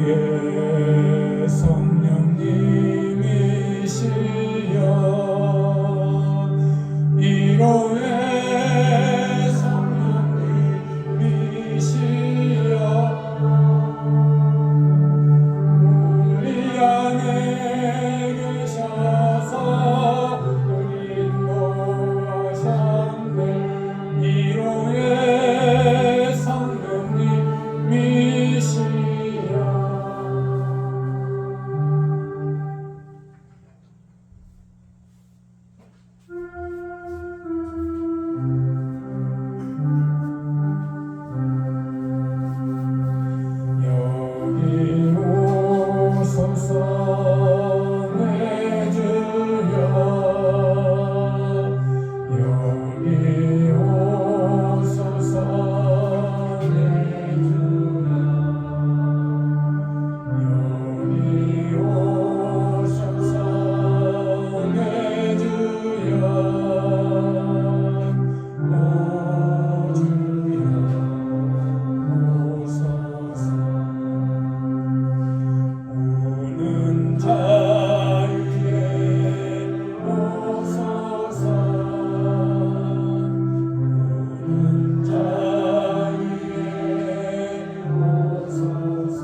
위로의 성령님이시여 위로의 성령님이시여 우리 안에 계셔서 우리 인도하셨네 위로의 성령님이시여 여기 오소서 내 주여 여기 오소서 내 주여 여기 오소서 내 주여 오 주여 오소서 우는 자 위에 오소서 우는 자 위에 오소서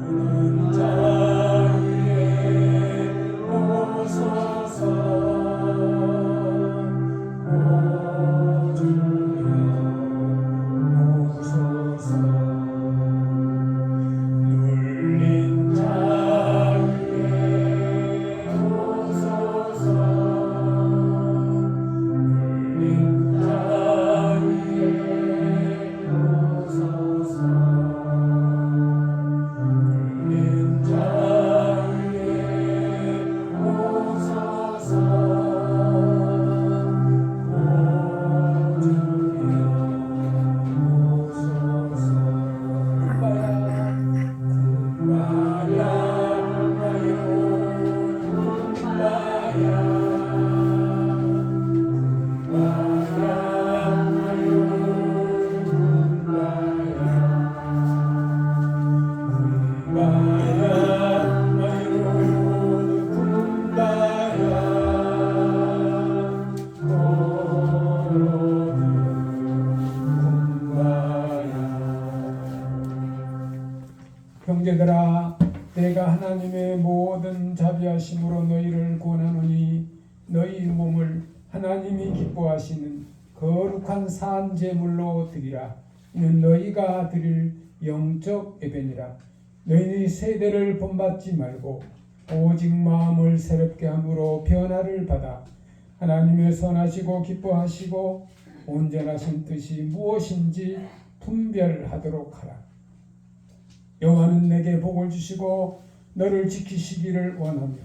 우는 자 위에 오소서 오 주여 오소서 눌린 자 위에 오소서 눌린 자 위에 오소서 눌린 자 위에 오소서 오 주여 오소서 군바야 군바야 형제들아 내가 하나님의 모든 자비하심으로 너희를 권하노니 너희 몸을 하나님이 기뻐하시는 거룩한 산 제물로 드리라. 이는 너희가 드릴 영적 예배니라. 너희는 세대를 본받지 말고 오직 마음을 새롭게 함으로 변화를 받아 하나님의 선하시고 기뻐하시고 온전하신 뜻이 무엇인지 분별하도록 하라. 여호와는 내게 복을 주시고 너를 지키시기를 원하며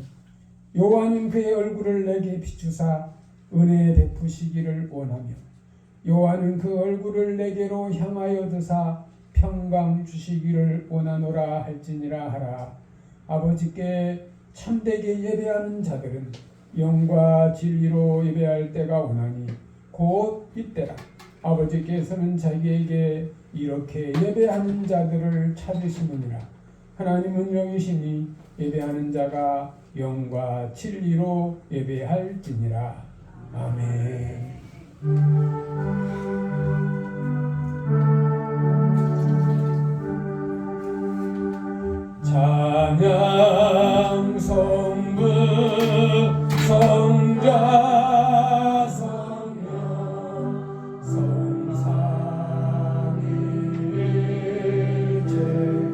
여호와는 그의 얼굴을 내게 비추사 은혜 베푸시기를 원하며 여호와는 그 얼굴을 내게로 향하여 드사 평강 주시기를 원하노라 할지니라 하라. 아버지께 참되게 예배하는 자들은 영과 진리로 예배할 때가 오나니 곧 이때라. 아버지께서는 자기에게 이렇게 예배하는 자들을 찾으시느니라. 하나님은 영이시니 예배하는 자가 영과 진리로 예배할지니라. 아멘. 찬양 성부 성자 성령 성삼위일체계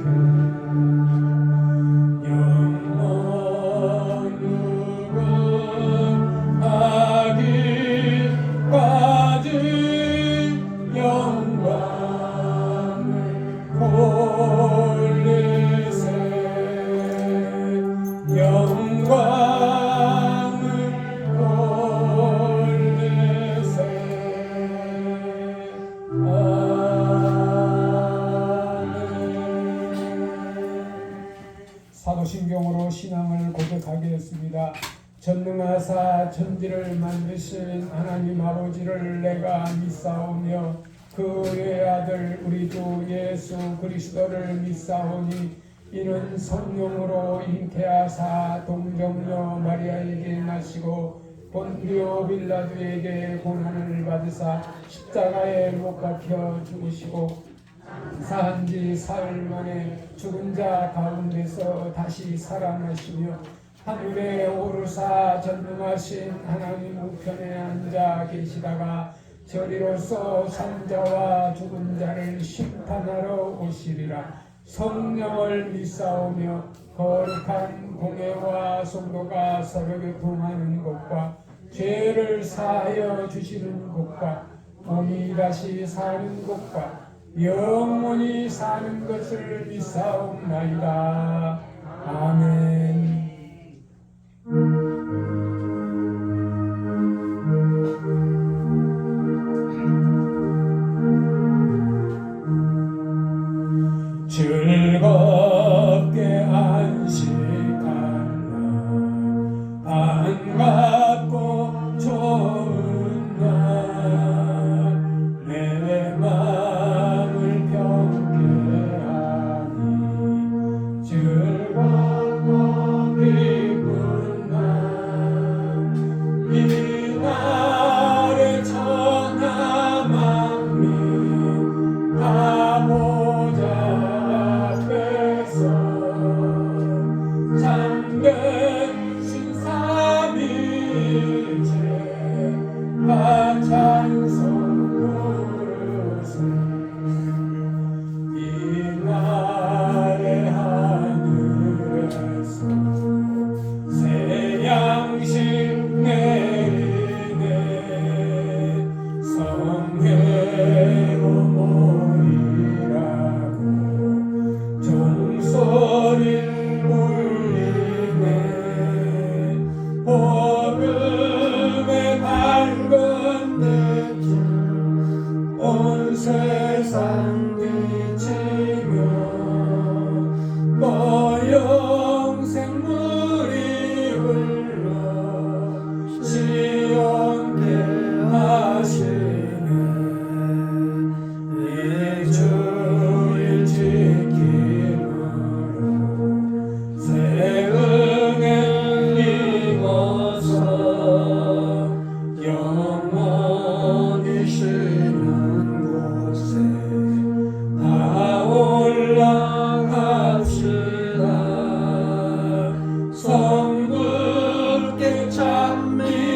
영원 누군하기까지 영광을 돌리세 영광을 돌리세. 사도신경으로 신앙을 고백하겠습니다. 전능하사 천지를 만드신 하나님 아버지를 내가 믿사오며 그의 아들 우리 주 예수 그리스도를 믿사오니 이는 성령으로 잉태하사 동정녀 마리아에게 나시고 본디오 빌라도에게 고난을 받으사 십자가에 못 박혀 죽으시고 사한지 사흘 만에 죽은 자 가운데서 다시 살아나시며 하늘에 오르사 전능하신 하나님 우편에 앉아 계시다가 저리로서 산자와 죽은 자를 심판하러 오시리라. 성령을 믿사오며 거룩한 공회와 성도가 서로 교통하는 것과 죄를 사하여 주시는 것과 몸이 다시 사는 것과 영원히 사는 것을 믿사옵나이다. 아멘. 즐겁게 안식하는 반갑고 좋은 날 내 마음을 평쾌하니 즐겁고 기쁜 날 이 날에 천하 만민 다 보자 참된 신삼위일체 다 찬송 부르세 이 날의 하늘에서 새 양식 내리네 성회로 모이라고 종소리 복음의 밝은 빛을 온 세상 비치며 영생 물이 흘러 시온케 하시네 이 주일 지킴으로 새 은혜 영원히 쉬는 곳에 다 올라갑시다. 성부께 찬미하고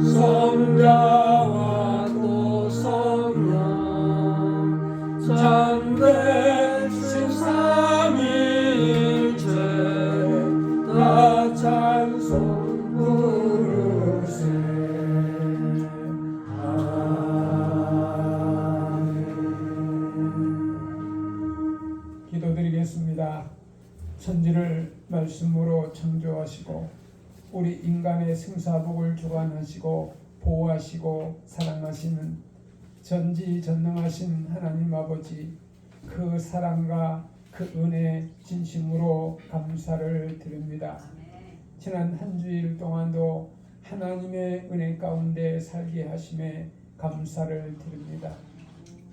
성자와 또 성령 참된 신삼위일체 다 찬송 부르세. 아멘. 기도드리겠습니다. 천지를 말씀으로 창조하시고 우리 인간의 생사복을 주관하시고 보호하시고 사랑하시는 전지전능하신 하나님 아버지, 그 사랑과 그 은혜 진심으로 감사를 드립니다. 지난 한 주일 동안도 하나님의 은혜 가운데 살게 하심에 감사를 드립니다.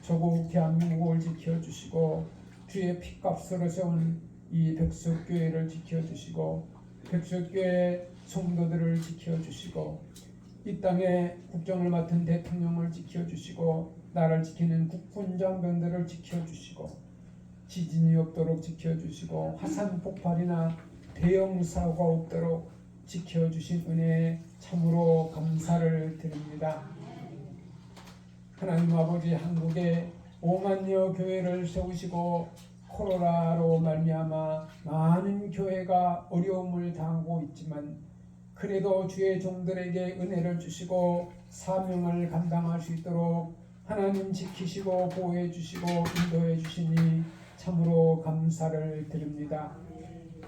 조국 대한민국을 지켜주시고 주의 피값으로 세운 이 백석교회를 지켜주시고 백석교회 성도들을 지켜주시고 이 땅의 국정을 맡은 대통령을 지켜주시고 나라를 지키는 국군장병들을 지켜주시고 지진이 없도록 지켜주시고 화산 폭발이나 대형 사고가 없도록 지켜주신 은혜에 참으로 감사를 드립니다. 하나님 아버지, 한국에 5만여 교회를 세우시고 코로나로 말미암아 많은 교회가 어려움을 당하고 있지만 그래도 주의 종들에게 은혜를 주시고 사명을 감당할 수 있도록 하나님 지키시고 보호해 주시고 인도해 주시니 참으로 감사를 드립니다.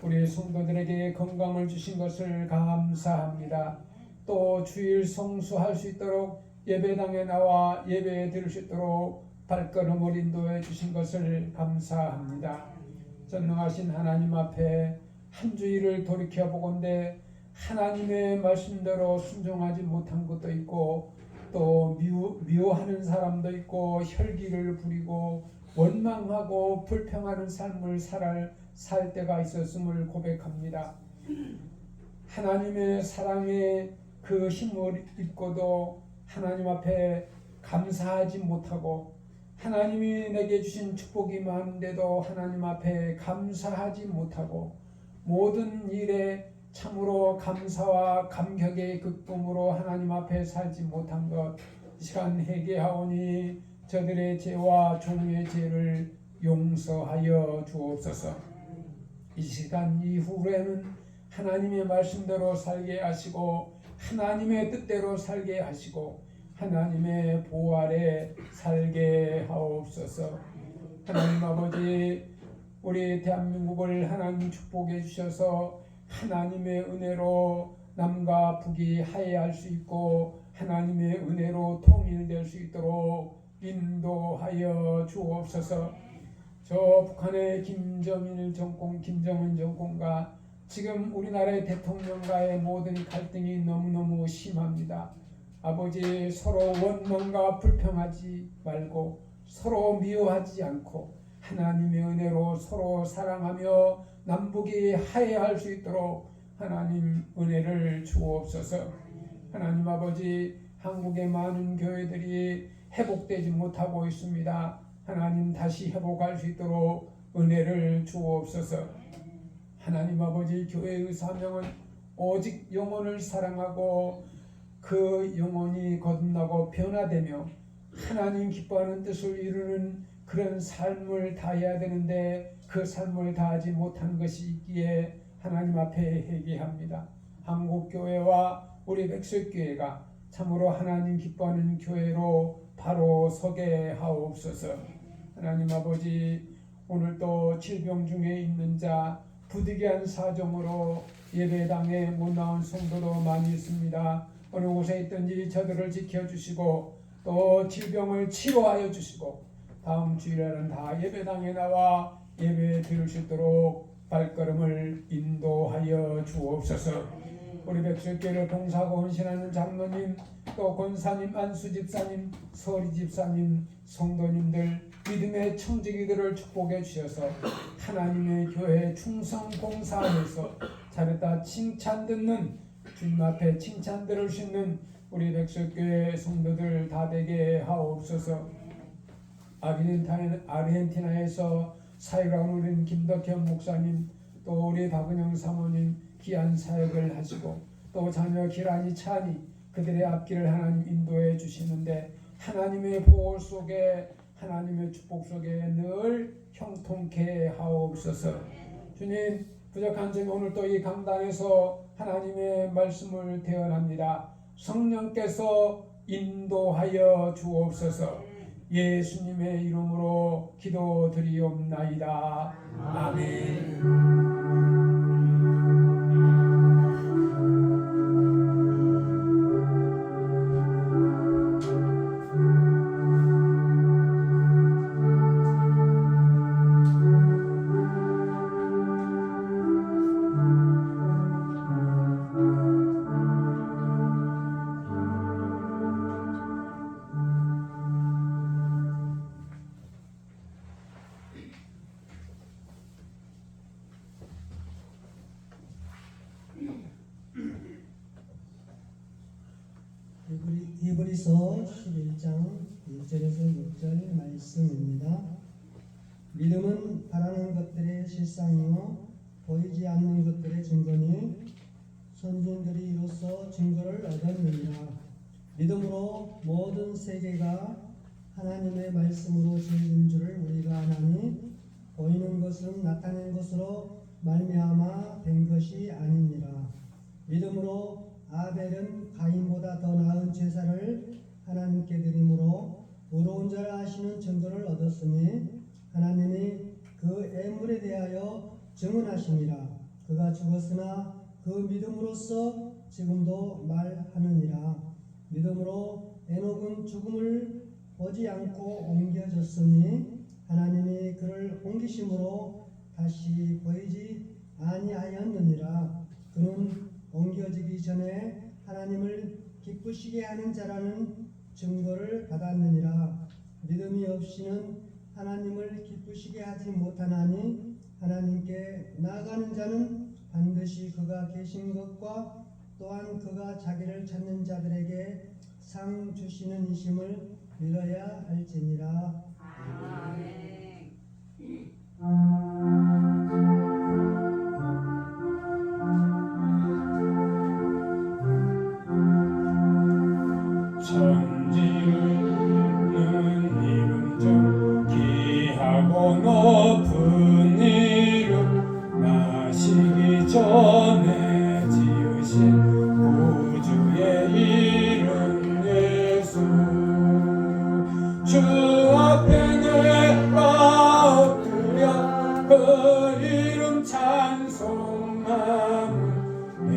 우리 성도들에게 건강을 주신 것을 감사합니다. 또 주일 성수할 수 있도록 예배당에 나와 예배에 드릴 수 있도록 발걸음을 인도해 주신 것을 감사합니다. 전능하신 하나님 앞에 한 주일을 돌이켜보건대 하나님의 말씀대로 순종하지 못한 것도 있고 또 미워하는 사람도 있고 혈기를 부리고 원망하고 불평하는 삶을 살 때가 있었음을 고백합니다. 하나님의 사랑의 그 힘을 입고도 하나님 앞에 감사하지 못하고 하나님이 내게 주신 축복이 많은데도 하나님 앞에 감사하지 못하고 모든 일에 참으로 감사와 감격의 기쁨으로 하나님 앞에 살지 못한 것, 이 시간 회개하오니 저들의 죄와 종의 죄를 용서하여 주옵소서. 이 시간 이후에는 하나님의 말씀대로 살게 하시고 하나님의 뜻대로 살게 하시고 하나님의 보호 아래 살게 하옵소서. 하나님 아버지, 우리 대한민국을 하나님 축복해 주셔서 하나님의 은혜로 남과 북이 화해할 수 있고 하나님의 은혜로 통일될 수 있도록 인도하여 주옵소서. 저 북한의 김정은 정권과 지금 우리나라의 대통령과의 모든 갈등이 너무너무 심합니다. 아버지, 서로 원망과 불평하지 말고 서로 미워하지 않고 하나님의 은혜로 서로 사랑하며 남북이 화해할 수 있도록 하나님 은혜를 주옵소서. 하나님 아버지, 한국의 많은 교회들이 회복되지 못하고 있습니다. 하나님 다시 회복할 수 있도록 은혜를 주옵소서. 하나님 아버지, 교회의 사명은 오직 영혼을 사랑하고 그 영혼이 거듭나고 변화되며 하나님 기뻐하는 뜻을 이루는 그런 삶을 다해야 되는데 그 삶을 다하지 못한 것이 있기에 하나님 앞에 회개합니다. 한국교회와 우리 백설교회가 참으로 하나님 기뻐하는 교회로 바로 서게 하옵소서. 하나님 아버지, 오늘도 질병 중에 있는 자, 부득이한 사정으로 예배당에 못 나온 성도도 많이 있습니다. 어느 곳에 있든지 저들을 지켜주시고 또 질병을 치료하여 주시고 다음 주일에는 다 예배당에 나와 예배 드릴 수 있도록 발걸음을 인도하여 주옵소서. 우리 백설교회를 봉사하고 헌신하는 장로님, 또 권사님, 안수 집사님, 서리 집사님, 성도님들, 믿음의 청지기들을 축복해 주셔서 하나님의 교회에 충성 봉사하면서 잘했다 칭찬 듣는, 주님 앞에 칭찬 들을 수 있는 우리 백설교회 성도들 다 되게 하옵소서. 아르헨티나에서 사역하는 우리 김덕현 목사님, 또 우리 박은영 사모님 귀한 사역을 하시고 또 자녀 기란이 차니 그들의 앞길을 하나님 인도해 주시는데 하나님의 보호 속에 하나님의 축복 속에 늘 형통케 하옵소서. 주님, 부족한 점이 오늘 또 이 강단에서 하나님의 말씀을 대언합니다. 성령께서 인도하여 주옵소서. 예수님의 이름으로 기도드리옵나이다. 아멘. 히브리서 11장 1절에서 6절 말씀입니다. 믿음은 바라는 것들의 실상이요 보이지 않는 것들의 증거니 선진들이 이로써 증거를 얻었느니라. 믿음으로 모든 세계가 하나님의 말씀으로 지은 줄을 우리가 아나니 보이는 것은 나타낸 것으로 말미암아 된 것이 아니니라. 믿음으로 아벨은 가인보다 더 나은 제사를 하나님께 드림으로 의로운 자를 아시는 증거를 얻었으니 하나님이 그 애물에 대하여 증언하시니라. 그가 죽었으나 그 믿음으로써 지금도 말하느니라. 믿음으로 에녹은 죽음을 보지 않고 옮겨졌으니 하나님이 그를 옮기심으로 다시 보이지 아니하였느니라. 그는 옮겨지기 전에 하나님을 기쁘시게 하는 자라는 증거를 받았느니라. 믿음이 없이는 하나님을 기쁘시게 하지 못하나니 하나님께 나아가는 자는 반드시 그가 계신 것과 또한 그가 자기를 찾는 자들에게 상 주시는 이심을 믿어야 할지니라. 천지는 이름 중 귀하고 높은 이름 나시기 전에 지으신 구주의 이름 예수 주 앞에 내가 엎드려 그 이름 찬송하는 내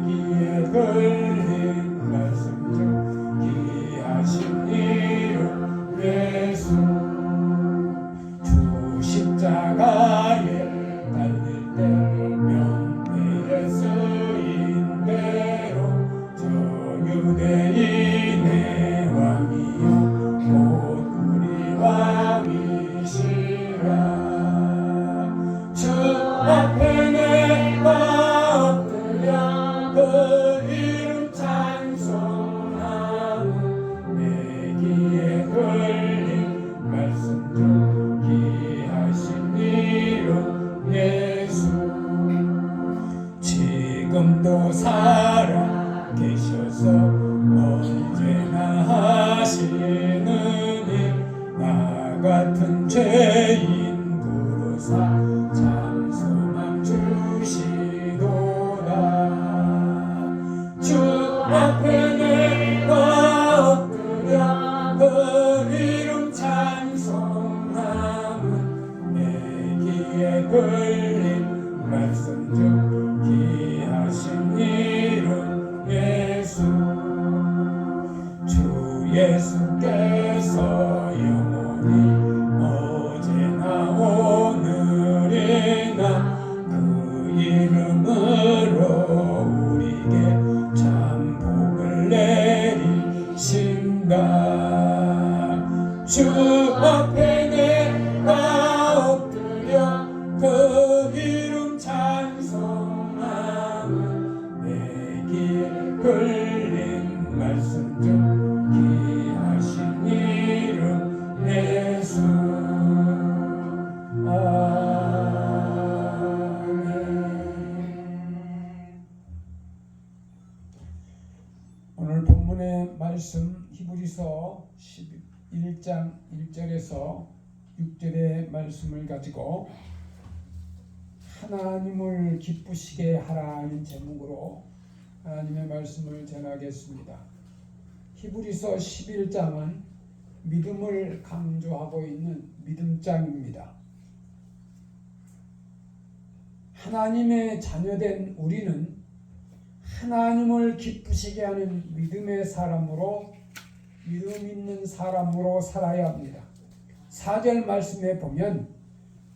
귀에 걸린 말씀 중 귀하신 이름 예수 주 십자가에 달릴 때 명패에 쓰인 대로 저 유대인의 왕이여 곧 우리 왕이시라 주 앞에 내가 엎드려 그 이름 찬송하는 내 귀에 걸린 말씀 중 귀하신 이름 예수 지금도 살아 계셔서 언제나 하시는 일 나 같은 죄인 부르사 참 소망 주시도다 주 앞에 내가 엎드려 그 이름 찬송하는 내 귀에 걸린 말씀 중 귀하신 이름 예수 주 예수께서 영원히 어제나 오늘이나 그 이름으로 우리에게 참 복을 내리신다 주 앞에 내가 엎드려 그 이름 찬송하는 내 귀에 걸린 말씀 중 귀하신 이름 예수 아멘. 오늘 본문의 말씀 히브리서 11장 1절에서 6절의 말씀을 가지고 하나님을 기쁘시게 하라는 제목으로 하나님의 말씀을 전하겠습니다. 히브리서 11장은 믿음을 강조하고 있는 믿음장입니다. 하나님의 자녀된 우리는 하나님을 기쁘시게 하는 믿음의 사람으로 믿음 있는 사람으로 살아야 합니다. 4절 말씀에 보면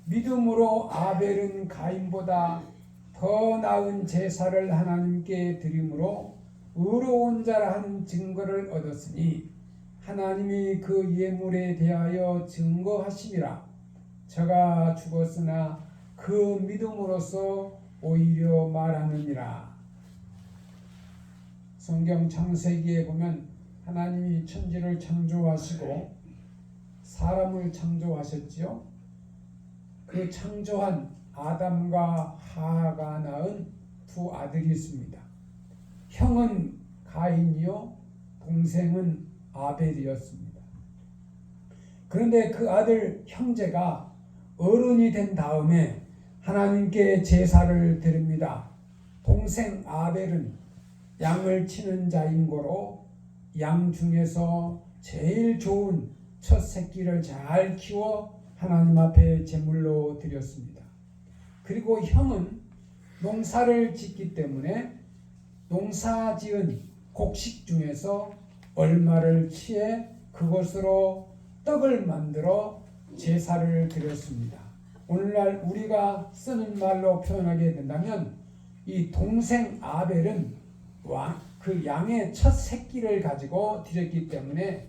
믿음으로 아벨은 가인보다 더 나은 제사를 하나님께 드림으로 의로운 자라 하는 증거를 얻었으니 하나님이 그 예물에 대하여 증거하심이라. 저가 죽었으나 그 믿음으로써 오히려 말하느니라. 성경 창세기에 보면 하나님이 천지를 창조하시고 사람을 창조하셨지요. 그 창조한 아담과 하가 낳은 두 아들이 있습니다. 형은 가인이요 동생은 아벨이었습니다. 그런데 그 아들 형제가 어른이 된 다음에 하나님께 제사를 드립니다. 동생 아벨은 양을 치는 자인 거로 양 중에서 제일 좋은 첫 새끼를 잘 키워 하나님 앞에 제물로 드렸습니다. 그리고 형은 농사를 짓기 때문에 농사 지은 곡식 중에서 얼마를 취해 그것으로 떡을 만들어 제사를 드렸습니다. 오늘날 우리가 쓰는 말로 표현하게 된다면 이 동생 아벨은 그 양의 첫 새끼를 가지고 드렸기 때문에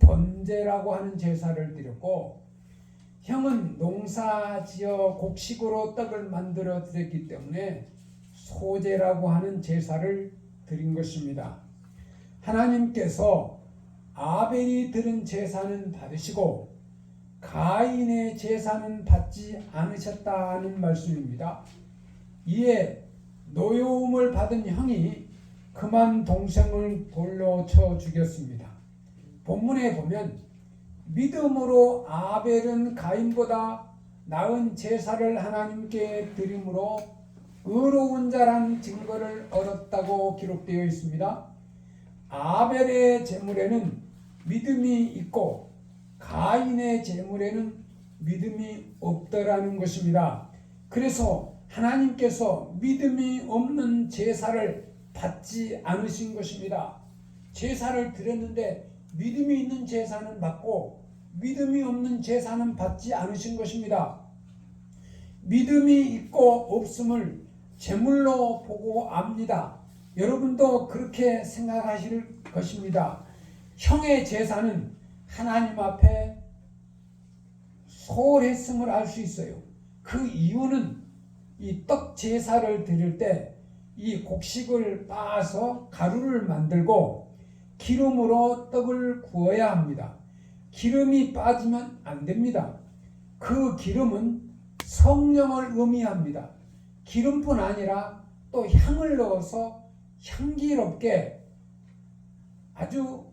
번제라고 하는 제사를 드렸고, 형은 농사지어 곡식으로 떡을 만들어 드렸기 때문에 소제라고 하는 제사를 드린 것입니다. 하나님께서 아벨이 드린 제사는 받으시고 가인의 제사는 받지 않으셨다는 말씀입니다. 이에 노여움을 받은 형이 그만 동생을 돌로 쳐 죽였습니다. 본문에 보면 믿음으로 아벨은 가인보다 나은 제사를 하나님께 드림으로 의로운 자란 증거를 얻었다고 기록되어 있습니다. 아벨의 제물에는 믿음이 있고 가인의 제물에는 믿음이 없더라는 것입니다. 그래서 하나님께서 믿음이 없는 제사를 받지 않으신 것입니다. 제사를 드렸는데 믿음이 있는 제사는 받고 믿음이 없는 제사는 받지 않으신 것입니다. 믿음이 있고 없음을 제물로 보고 압니다. 여러분도 그렇게 생각하실 것입니다. 형의 제사는 하나님 앞에 소홀했음을 알 수 있어요. 그 이유는 이 떡 제사를 드릴 때 이 곡식을 빻아서 가루를 만들고 기름으로 떡을 구워야 합니다. 기름이 빠지면 안 됩니다. 그 기름은 성령을 의미합니다. 기름뿐 아니라 또 향을 넣어서 향기롭게 아주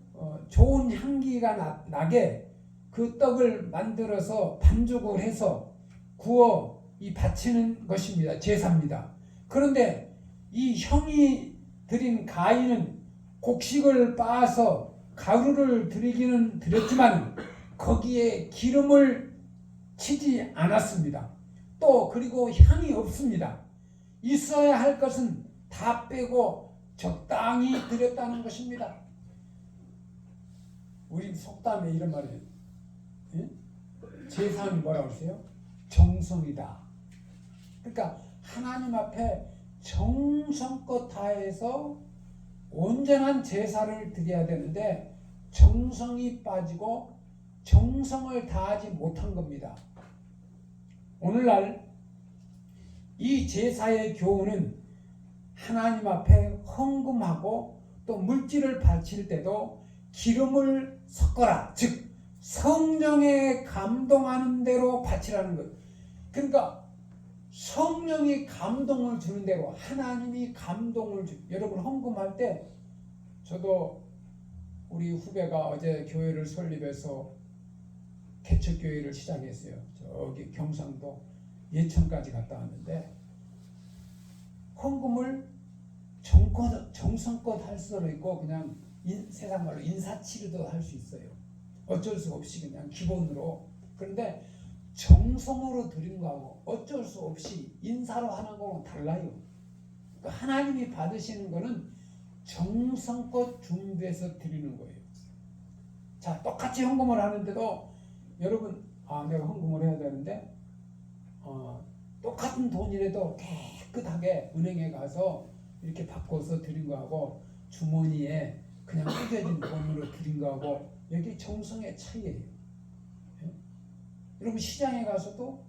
좋은 향기가 나게 그 떡을 만들어서 반죽을 해서 구워 바치는 것입니다. 제사입니다. 그런데 이 형이 드린 가인은 곡식을 빻아서 가루를 드리기는 드렸지만 거기에 기름을 치지 않았습니다. 또 그리고 향이 없습니다. 있어야 할 것은 다 빼고 적당히 드렸다는 것입니다. 우리 속담에 이런 말이에요. 예? 제사는 뭐라고 하세요? 정성이다. 그러니까 하나님 앞에 정성껏 다해서 온전한 제사를 드려야 되는데 정성이 빠지고 정성을 다하지 못한 겁니다. 오늘날 이 제사의 교훈은 하나님 앞에 헌금하고 또 물질을 바칠 때도 기름을 섞어라, 즉 성령에 감동하는 대로 바치라는 거예요. 그러니까 성령이 감동을 주는 대로 하나님이 감동을 여러분 헌금할 때 저도 우리 후배가 어제 교회를 설립해서 개척교회를 시작했어요. 저기 경상도 예천까지 갔다 왔는데 헌금을 정성껏 할 수도 있고 그냥 세상 말로 인사치레도 할 수 있어요. 어쩔 수 없이 그냥 기본으로. 그런데 정성으로 드린 거하고 어쩔 수 없이 인사로 하는 거는 달라요. 그러니까 하나님이 받으시는 거는 정성껏 준비해서 드리는 거예요. 자, 똑같이 헌금을 하는데도 여러분, 내가 헌금을 해야 되는데 똑같은 돈이라도 깨끗하게 은행에 가서 이렇게 바꿔서 드린 거하고 주머니에 그냥 꾸겨진 돈으로 드린 거하고 여기 정성의 차이예요. 여러분 시장에 가서도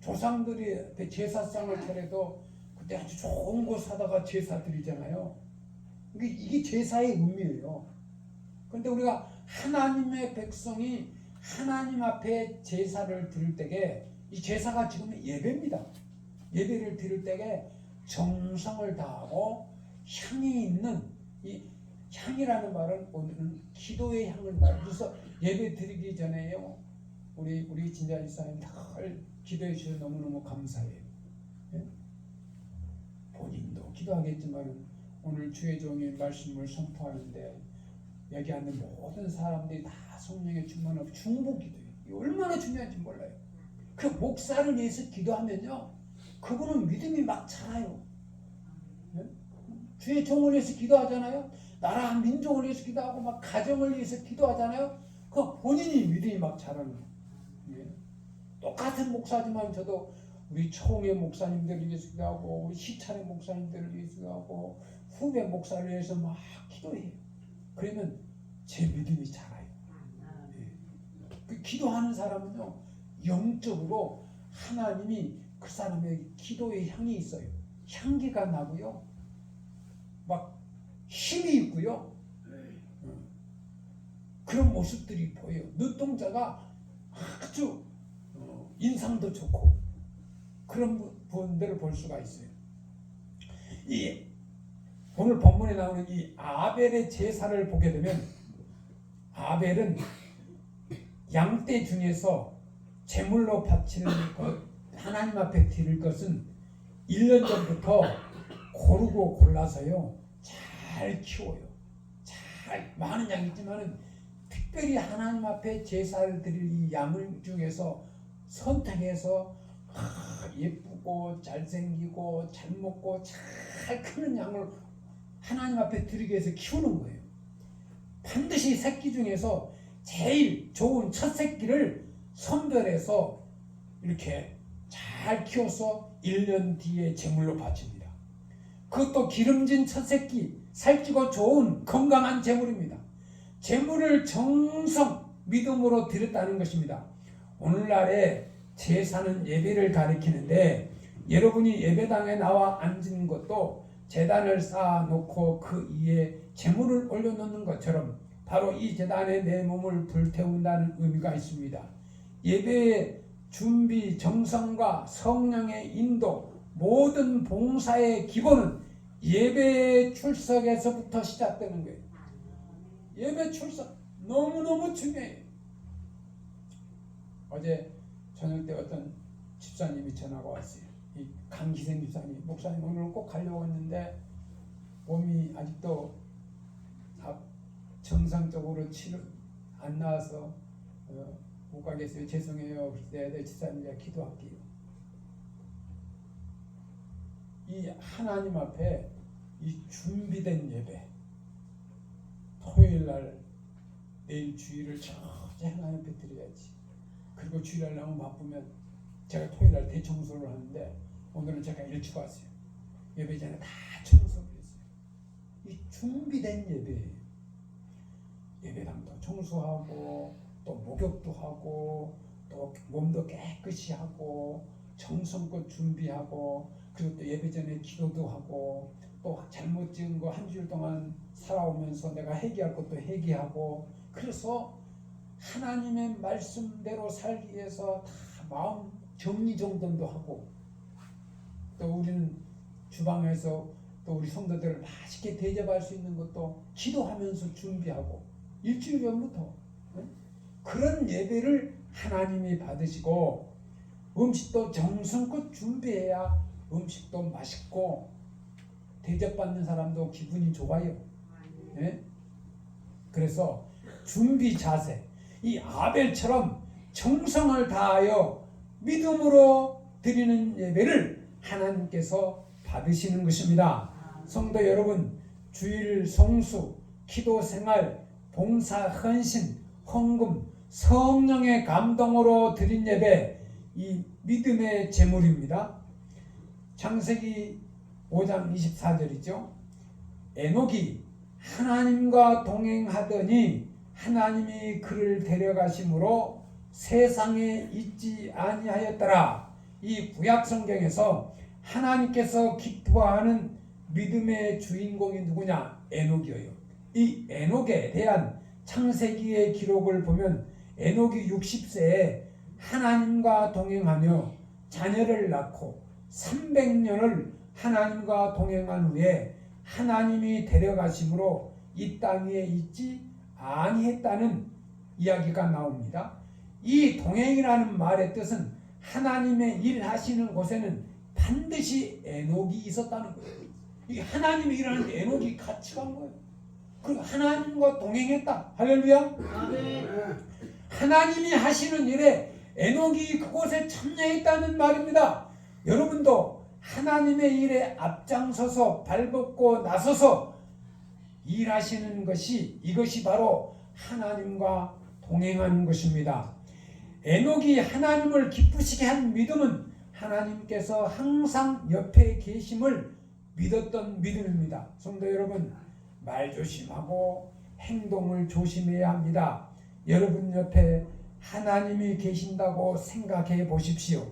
조상들이 제사상을 차려도 그때 아주 좋은 거 사다가 제사 드리잖아요. 이게 제사의 의미예요. 그런데 우리가 하나님의 백성이 하나님 앞에 제사를 드릴 때에 이 제사가 지금 예배입니다. 예배를 드릴 때에 정성을 다하고 향이 있는 이 향이라는 말은 오늘은 기도의 향을 말해요. 그래서 예배 드리기 전에요. 우리 진자 집사님 늘 기도해 주셔서 너무너무 감사해요. 예? 본인도 기도하겠지만 오늘 주의 종의 말씀을 선포하는데 여기 앉는 모든 사람들이 다 성령의 충만하고 중보 기도해요. 이게 얼마나 중요한지 몰라요. 그 목사를 위해서 기도하면요, 그분은 믿음이 막 자라요. 예? 주의 종을 위해서 기도하잖아요. 나라 민족을 위해서 기도하고 막 가정을 위해서 기도하잖아요. 그 본인이 믿음이 막 자라는 거예요. 예? 똑같은 목사지만 저도 우리 총회 목사님들을 위해서 기도하고 우리 시찰의 목사님들을 위해서 기도하고 후배 목사를 위해서 막 기도해요. 그러면 제 믿음이 자라요. 그 기도하는 사람은요, 영적으로 하나님이 그 사람의 기도의 향이 있어요. 향기가 나고요, 막 힘이 있고요, 그런 모습들이 보여요. 눈동자가 아주 인상도 좋고 그런 분들을 볼 수가 있어요. 이 오늘 본문에 나오는 이 아벨의 제사를 보게 되면, 아벨은 양떼 중에서 제물로 바치는 것, 하나님 앞에 드릴 것은 1년 전부터 고르고 골라서요, 잘 키워요. 잘, 많은 양이지만은 특별히 하나님 앞에 제사를 드릴 이 양을 중에서 선택해서 예쁘고 잘생기고 잘 먹고 잘 크는 양을 하나님 앞에 드리기 위해서 키우는 거예요. 반드시 새끼 중에서 제일 좋은 첫 새끼를 선별해서 이렇게 잘 키워서 1년 뒤에 제물로 바칩니다. 그것도 기름진 첫 새끼, 살찌고 좋은 건강한 제물입니다. 제물을 정성 믿음으로 드렸다는 것입니다. 오늘날에 제사는 예배를 가리키는데, 여러분이 예배당에 나와 앉은 것도 제단을 쌓아놓고 그 위에 제물을 올려놓는 것처럼 바로 이 제단에 내 몸을 불태운다는 의미가 있습니다. 예배의 준비, 정성과 성령의 인도, 모든 봉사의 기본은 예배 출석에서부터 시작되는 거예요. 예배 출석 너무너무 중요해요. 어제 저녁 때 어떤 집사님이 전화가 왔어요. 이 강기생 집사님, 목사님 오늘 꼭 가려고 했는데 몸이 아직도 정상적으로 치료 안 나와서 못 가겠어요. 죄송해요. 그때 내 집사님과 기도할게요. 이 하나님 앞에 이 준비된 예배, 토요일날 내일 주일을 전체 하나님 앞에 드려야지. 그리고 주일날 너무 바쁘면, 제가 토요일날 대청소를 하는데 오늘은 제가 일찍 왔어요. 예배 전에 다 청소를 했어요. 이 준비된 예배예요. 예배당도 청소하고 또 목욕도 하고 또 몸도 깨끗이 하고 정성껏 준비하고, 그리고 또 예배 전에 기도도 하고, 또 잘못 지은 거 한 주일 동안 살아오면서 내가 회개할 것도 회개하고, 그래서 하나님의 말씀대로 살기 위해서 다 마음 정리정돈도 하고, 또 우리는 주방에서 또 우리 성도들을 맛있게 대접할 수 있는 것도 기도하면서 준비하고, 일주일 전부터 그런 예배를 하나님이 받으시고, 음식도 정성껏 준비해야 음식도 맛있고 대접받는 사람도 기분이 좋아요. 네? 그래서 준비 자세, 이 아벨처럼 정성을 다하여 믿음으로 드리는 예배를 하나님께서 받으시는 것입니다. 성도 여러분, 주일 성수, 기도 생활, 봉사 헌신, 헌금, 성령의 감동으로 드린 예배, 이 믿음의 제물입니다. 창세기 5장 24절이죠. 에녹이 하나님과 동행하더니 하나님이 그를 데려가심으로 세상에 있지 아니하였더라. 이 구약 성경에서 하나님께서 기뻐하는 믿음의 주인공이 누구냐? 에녹이에요. 이 에녹에 대한 창세기의 기록을 보면 에녹이 60세에 하나님과 동행하며 자녀를 낳고 300년을 하나님과 동행한 후에 하나님이 데려가심으로 이 땅 위에 있지 아니했다는 이야기가 나옵니다. 이 동행이라는 말의 뜻은 하나님의 일하시는 곳에는 반드시 에녹이 있었다는 거예요. 이 하나님의 일하는 데 에녹이 같이 간 거예요. 그리고 하나님과 동행했다. 할렐루야. 아멘. 하나님이 하시는 일에 에녹이 그곳에 참여했다는 말입니다. 여러분도 하나님의 일에 앞장서서 발벗고 나서서 일하시는 것이, 이것이 바로 하나님과 동행하는 것입니다. 에녹이 하나님을 기쁘시게 한 믿음은 하나님께서 항상 옆에 계심을 믿었던 믿음입니다. 성도 여러분, 말 조심하고 행동을 조심해야 합니다. 여러분 옆에 하나님이 계신다고 생각해 보십시오.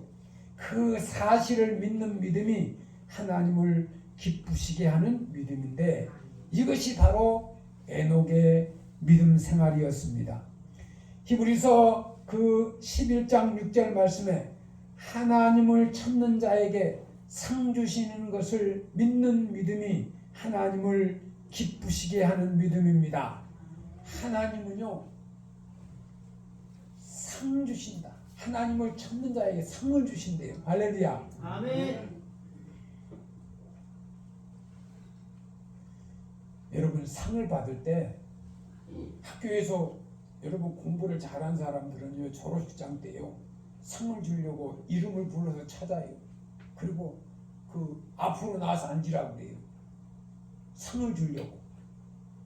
그 사실을 믿는 믿음이 하나님을 기쁘시게 하는 믿음인데 이것이 바로 에녹의 믿음 생활이었습니다. 히브리서 그 11장 6절 말씀에 하나님을 찾는 자에게 상 주시는 것을 믿는 믿음이 하나님을 기쁘시게 하는 믿음입니다. 하나님은요 상 주신다. 하나님을 찾는 자에게 상을 주신대요. 할렐루야. 아멘. 여러분 상을 받을 때 학교에서 여러분 공부를 잘한 사람들은요 졸업식장 때요 상을 주려고 이름을 불러서 찾아요. 그리고 그 앞으로 나와서 앉으라고 그래요. 상을 주려고.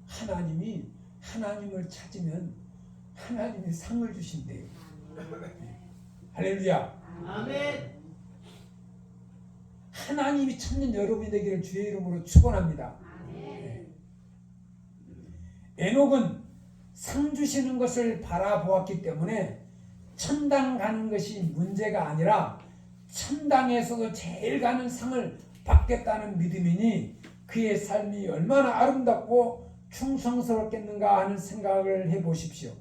하나님이 하나님을 찾으면 하나님이 상을 주신대요. 할렐루야. 아멘. 하나님이 찾는 여러분이 되기를 주의 이름으로 축원합니다. 에녹은 상 주시는 것을 바라보았기 때문에 천당 가는 것이 문제가 아니라 천당에서도 제일 가는 상을 받겠다는 믿음이니 그의 삶이 얼마나 아름답고 충성스럽겠는가 하는 생각을 해보십시오.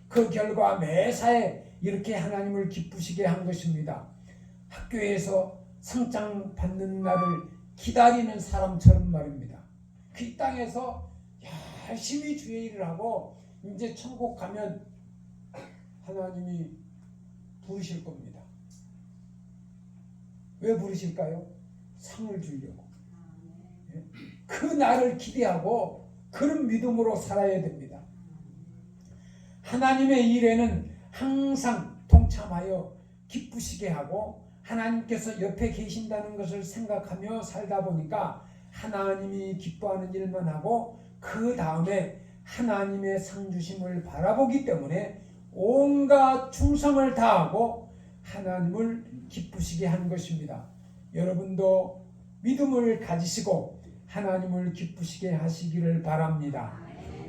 그 결과 매사에 이렇게 하나님을 기쁘시게 한 것입니다. 학교에서 상장 받는 날을 기다리는 사람처럼 말입니다. 그 땅에서 열심히 주의 일을 하고 이제 천국 가면 하나님이 부르실 겁니다. 왜 부르실까요? 상을 주려고. 그 날을 기대하고 그런 믿음으로 살아야 됩니다. 하나님의 일에는 항상 동참하여 기쁘시게 하고 하나님께서 옆에 계신다는 것을 생각하며 살다 보니까 하나님이 기뻐하는 일만 하고 그 다음에 하나님의 상 주심을 바라보기 때문에 온갖 충성을 다하고 하나님을 기쁘시게 하는 것입니다. 여러분도 믿음을 가지시고 하나님을 기쁘시게 하시기를 바랍니다.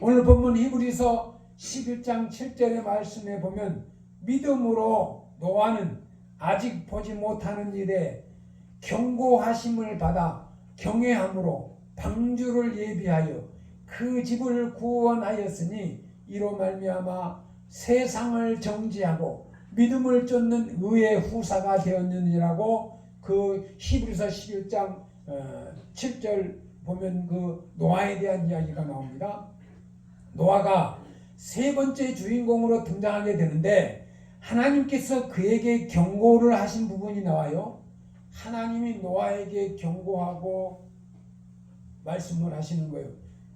오늘 본문 히브리서 11장 7절의 말씀에 보면 믿음으로 노아는 아직 보지 못하는 일에 경고하심을 받아 경외함으로 방주를 예비하여 그 집을 구원하였으니 이로 말미암아 세상을 정지하고 믿음을 쫓는 의의 후사가 되었느니라고 그 히브리서 11장 7절 보면 그 노아에 대한 이야기가 나옵니다. 노아가 세 번째 주인공으로 등장하게 되는데 하나님께서 그에게 경고를 하신 부분이 나와요. 하나님이 노아에게 경고하고 말씀을 하시는 거예요.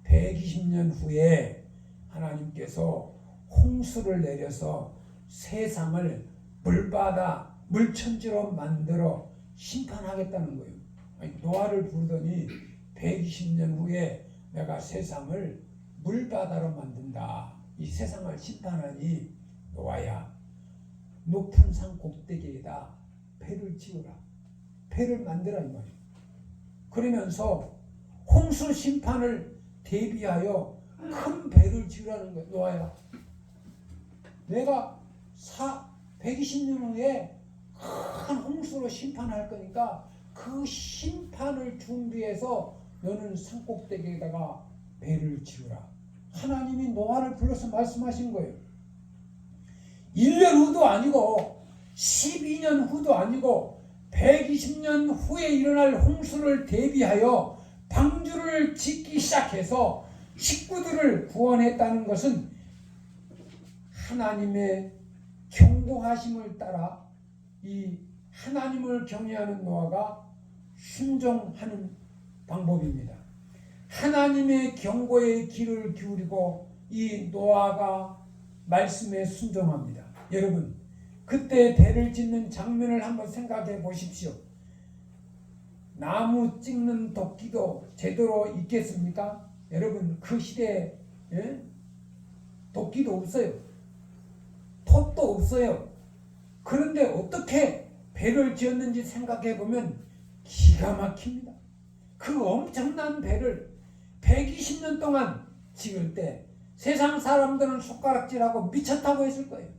120년 후에 하나님께서 홍수를 내려서 세상을 물바다, 물천지로 만들어 심판하겠다는 거예요. 노아를 부르더니 120년 후에 내가 세상을 물바다로 만든다. 이 세상을 심판하니 노아야 높은 산 꼭대기에다 배를 지으라. 배를 만들라 이 말이에요. 그러면서 홍수 심판을 대비하여 큰 배를 지으라는 거예요. 노아야 내가 120년 후에 큰 홍수로 심판할 거니까 그 심판을 준비해서 너는 산꼭대기에다가 배를 지으라. 하나님이 노아를 불러서 말씀하신 거예요. 1년 후도 아니고 12년 후도 아니고 120년 후에 일어날 홍수를 대비하여 방주를 짓기 시작해서 식구들을 구원했다는 것은 하나님의 경고하심을 따라 이 하나님을 경외하는 노아가 순종하는 방법입니다. 하나님의 경고에 귀를 기울이고 이 노아가 말씀에 순종합니다. 여러분 그때 배를 짓는 장면을 한번 생각해 보십시오. 나무 찍는 도끼도 제대로 있겠습니까? 여러분 그 시대에 도끼도 없어요. 폿도 없어요. 그런데 어떻게 배를 지었는지 생각해 보면 기가 막힙니다. 그 엄청난 배를 120년 동안 지을 때 세상 사람들은 손가락질하고 미쳤다고 했을 거예요.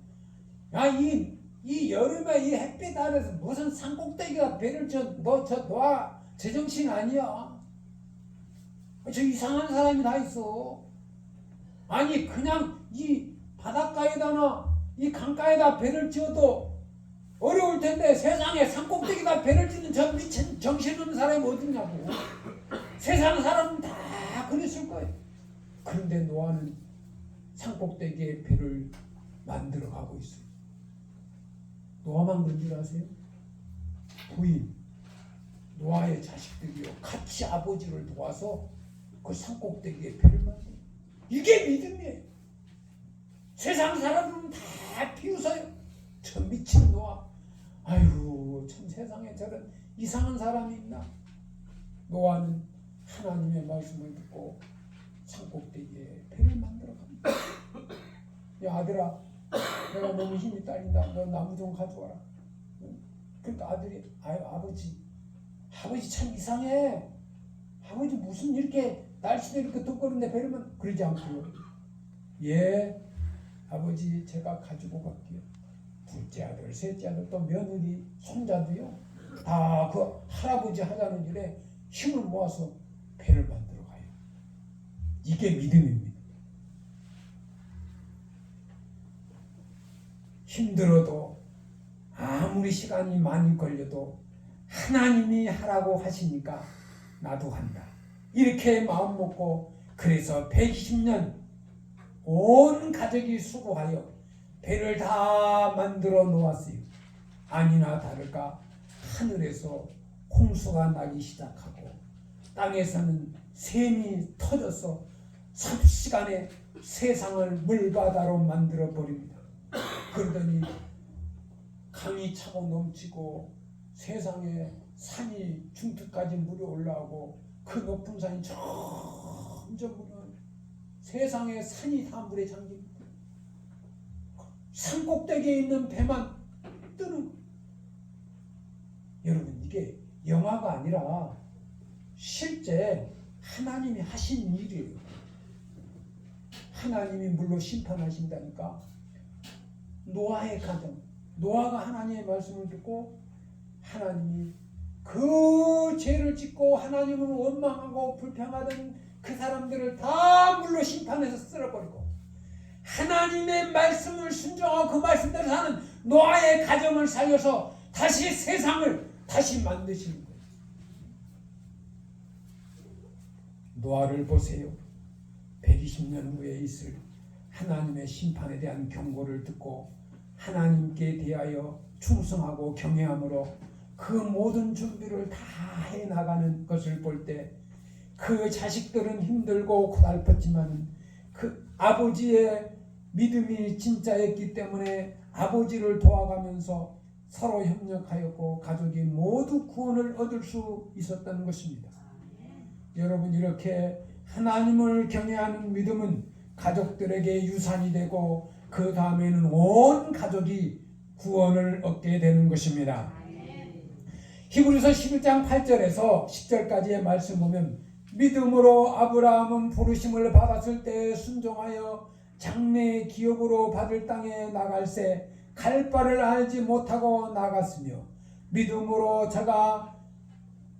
야, 이 여름에 이 햇빛 아래서 무슨 산꼭대기가 배를 놔. 제정신 아니야. 저 이상한 사람이 다 있어. 아니 그냥 이 바닷가에다나 이 강가에다 배를 지어도 어려울 텐데 세상에 산꼭대기다 배를 짓는 저 미친 정신없는 사람이 어딨냐고. 세상 사람은 다 그랬을 거예요. 그런데 노아는 산꼭대기에 배를 만들어 가고 있어요. 노아만 그런 줄 아세요? 부인, 노아의 자식들이요 같이 아버지를 도와서 그 산꼭대기에 배를 만들어요. 이게 믿음이에요. 세상 사람들은 다 비웃어요. 저 미친 노아. 아이고 참 세상에 저런 이상한 사람이 있나. 노아는 하나님의 말씀을 듣고 산꼭대기에 배를 만들어 갑니다. 야 아들아, 내가 너무 힘이 딸린다. 너 나무 좀 가져와라. 그러니까 아들이 아버지 참 이상해. 아버지 무슨 이렇게 날씨도 이렇게 덥고는데 배를만. 그러지 않고요. 예 아버지 제가 가지고 갈게요. 둘째 아들, 셋째 아들, 또 며느리, 손자도요 다 그 할아버지 하자는 일에 힘을 모아서 배를 만들어 가요. 이게 믿음입니다. 힘들어도 아무리 시간이 많이 걸려도 하나님이 하라고 하시니까 나도 한다. 이렇게 마음 먹고 그래서 120년 온 가족이 수고하여 배를 다 만들어 놓았어요. 아니나 다를까 하늘에서 홍수가 나기 시작하고 땅에서는 샘이 터져서 삽시간에 세상을 물바다로 만들어 버립니다. 그러더니 강이 차고 넘치고 세상에 산이 중턱까지 물이 올라오고 그 높은 산이 점점 물은 세상에 산이 다 물에 잠깁니다. 산 꼭대기에 있는 배만 뜨는. 여러분 이게 영화가 아니라 실제 하나님이 하신 일이에요. 하나님이 물로 심판하신다니까. 노아의 가정, 노아가 하나님의 말씀을 듣고 하나님이 그 죄를 짓고 하나님을 원망하고 불평하던 그 사람들을 다 물로 심판해서 쓸어버리고 하나님의 말씀을 순종하고 그 말씀대로 사는 노아의 가정을 살려서 다시 세상을 다시 만드시는 거예요. 노아를 보세요. 120년 후에 있을 하나님의 심판에 대한 경고를 듣고 하나님께 대하여 충성하고 경외함으로 그 모든 준비를 다 해나가는 것을 볼 때 그 자식들은 힘들고 고달팠지만 그 아버지의 믿음이 진짜였기 때문에 아버지를 도와가면서 서로 협력하였고 가족이 모두 구원을 얻을 수 있었던 것입니다. 여러분 이렇게 하나님을 경외하는 믿음은 가족들에게 유산이 되고 그 다음에는 온 가족이 구원을 얻게 되는 것입니다. 히브리서 11장 8절에서 10절까지의 말씀 보면 믿음으로 아브라함은 부르심을 받았을 때 순종하여 장래의 기업으로 받을 땅에 나갈새 갈 바를 알지 못하고 나갔으며 믿음으로 저가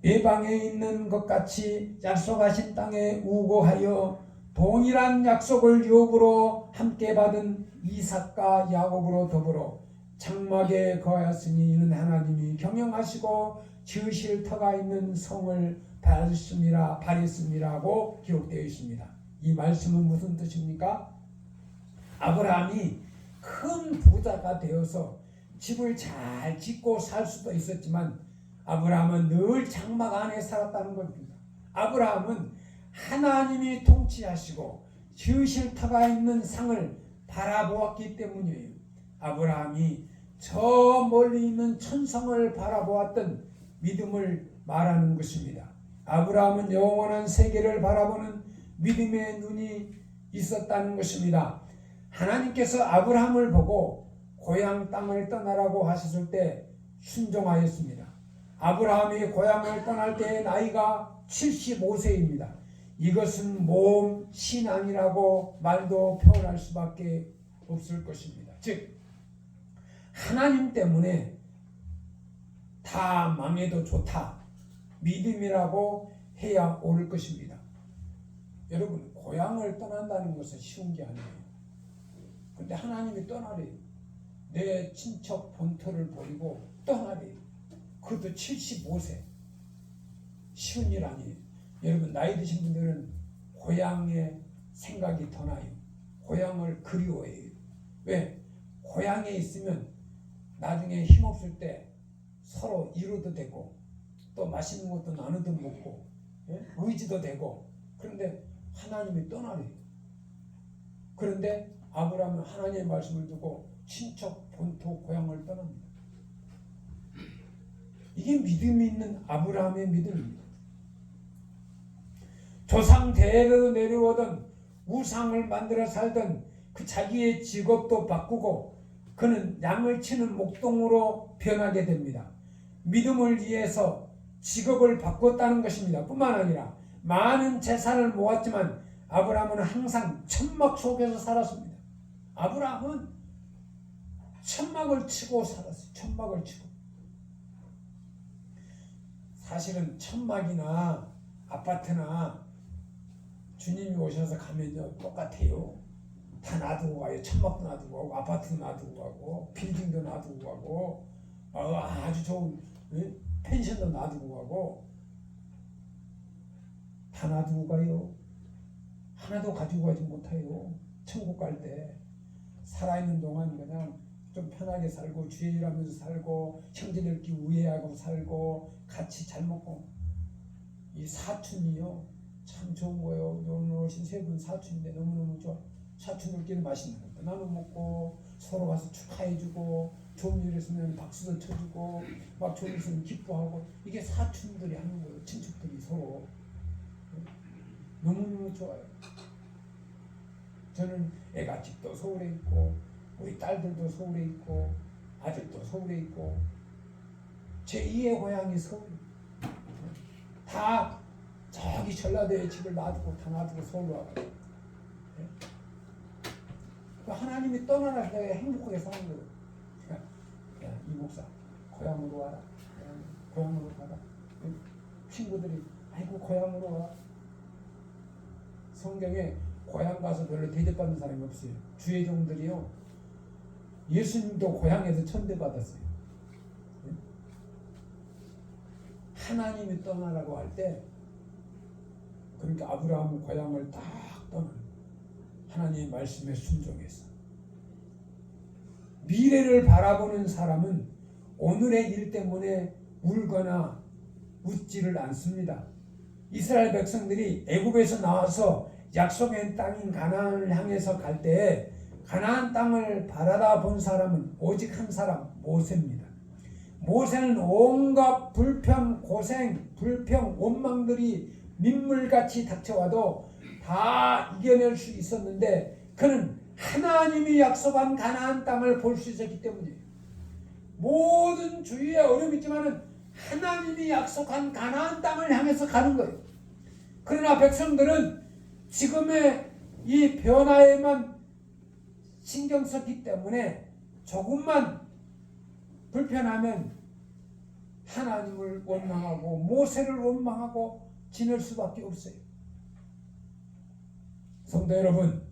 외방에 있는 것 같이 약속하신 땅에 우고하여 동일한 약속을 유업으로 함께 받은 이삭과 야곱으로 더불어 장막에 거하였으니 이는 하나님이 경영하시고 지으실 터가 있는 성을 바랬음이라고 기록되어 있습니다. 이 말씀은 무슨 뜻입니까? 아브라함이 큰 부자가 되어서 집을 잘 짓고 살 수도 있었지만 아브라함은 늘 장막 안에 살았다는 겁니다. 아브라함은 하나님이 통치하시고 지으실 터가 있는 상을 바라보았기 때문이에요. 아브라함이 저 멀리 있는 천성을 바라보았던 믿음을 말하는 것입니다. 아브라함은 영원한 세계를 바라보는 믿음의 눈이 있었다는 것입니다. 하나님께서 아브라함을 보고 고향 땅을 떠나라고 하셨을 때 순종하였습니다. 아브라함이 고향을 떠날 때의 나이가 75세입니다. 이것은 모험 신앙이라고 말도 표현할 수밖에 없을 것입니다. 즉 하나님 때문에 다 망해도 좋다, 믿음이라고 해야 옳을 것입니다. 여러분, 고향을 떠난다는 것은 쉬운 게 아니에요. 근데 하나님이 떠나래요. 내 친척 본토를 버리고 떠나래요. 그것도 75세. 쉬운 일 아니에요. 여러분, 나이 드신 분들은 고향의 생각이 더 나요. 고향을 그리워해요. 왜? 고향에 있으면 나중에 힘없을 때 서로 이루도 되고 또 맛있는 것도 나눠도 먹고, 예? 의지도 되고. 그런데 하나님이 떠나래요. 그런데 아브라함은 하나님의 말씀을 두고 친척 본토 고향을 떠납니다. 이게 믿음이 있는 아브라함의 믿음입니다. 조상 대대로 내려오던 우상을 만들어 살던 그 자기의 직업도 바꾸고 그는 양을 치는 목동으로 변하게 됩니다. 믿음을 위해서 직업을 바꿨다는 것입니다. 뿐만 아니라 많은 재산을 모았지만 아브라함은 항상 천막 속에서 살았습니다. 아브라함은 천막을 치고 살았어요. 천막을 치고. 사실은 천막이나 아파트나 주님이 오셔서 가면요 똑같아요. 다 놔두고 가요. 천막도 놔두고 가고 아파트도 놔두고 가고 빌딩도 놔두고 가고 아주 좋은 펜션도 놔두고 가고 다 놔두고 가요. 하나도 가지고 가지 못해요. 천국 갈 때 살아있는 동안 그냥 좀 편하게 살고 주의 일하면서 살고 형제들끼리 우애하고 살고 같이 잘 먹고. 이 사촌이요 참 좋은 거예요. 오늘 오신 세 분 사촌인데 너무너무 좋아. 사촌들끼리 맛있는 것도 나눠 먹고 서로 가서 축하해주고 좋은 일 있으면 박수도 쳐주고 막 좋은 일 있으면 기뻐하고. 이게 사촌들이 하는 거예요. 친척들이 서로. 너무너무 좋아요. 저는 애가 집도 서울에 있고 우리 딸들도 서울에 있고 아들도 서울에 있고 제 2의 고향이 서울. 다 저기 전라도에 집을 놔두고 다 놔두고 서울로 와가지고. 하나님이 떠나라 때 행복하게 사는 거예요. 야, 이 목사 고향으로 와라. 고향으로 가라. 친구들이 아이고 고향으로 와. 성경에 고향 가서 별로 대접받는 사람이 없어요. 주의 종들이요. 예수님도 고향에서 천대받았어요. 하나님이 떠나라고 할 때 그러니까 아브라함은 고향을 딱 떠나는 하나님의 말씀에 순종했어. 미래를 바라보는 사람은 오늘의 일 때문에 울거나 웃지를 않습니다. 이스라엘 백성들이 애굽에서 나와서 약속의 땅인 가나안을 향해서 갈 때에 가나안 땅을 바라다 본 사람은 오직 한 사람, 모세입니다. 모세는 온갖 불평, 고생, 불평, 원망들이 민물같이 닥쳐와도 다 이겨낼 수 있었는데 그는 하나님이 약속한 가나안 땅을 볼 수 있었기 때문이에요. 모든 주위에 어려움이 있지만은 하나님이 약속한 가나안 땅을 향해서 가는 거예요. 그러나 백성들은 지금의 이 변화에만 신경 썼기 때문에 조금만 불편하면 하나님을 원망하고 모세를 원망하고 지낼 수밖에 없어요. 성도 여러분,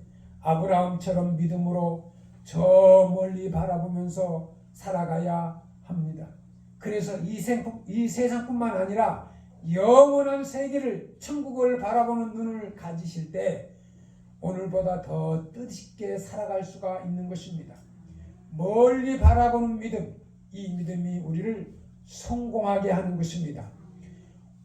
아브라함처럼 믿음으로 저 멀리 바라보면서 살아가야 합니다. 그래서 이 세상뿐만 아니라 영원한 세계를, 천국을 바라보는 눈을 가지실 때 오늘보다 더 뜻있게 살아갈 수가 있는 것입니다. 멀리 바라보는 믿음, 이 믿음이 우리를 성공하게 하는 것입니다.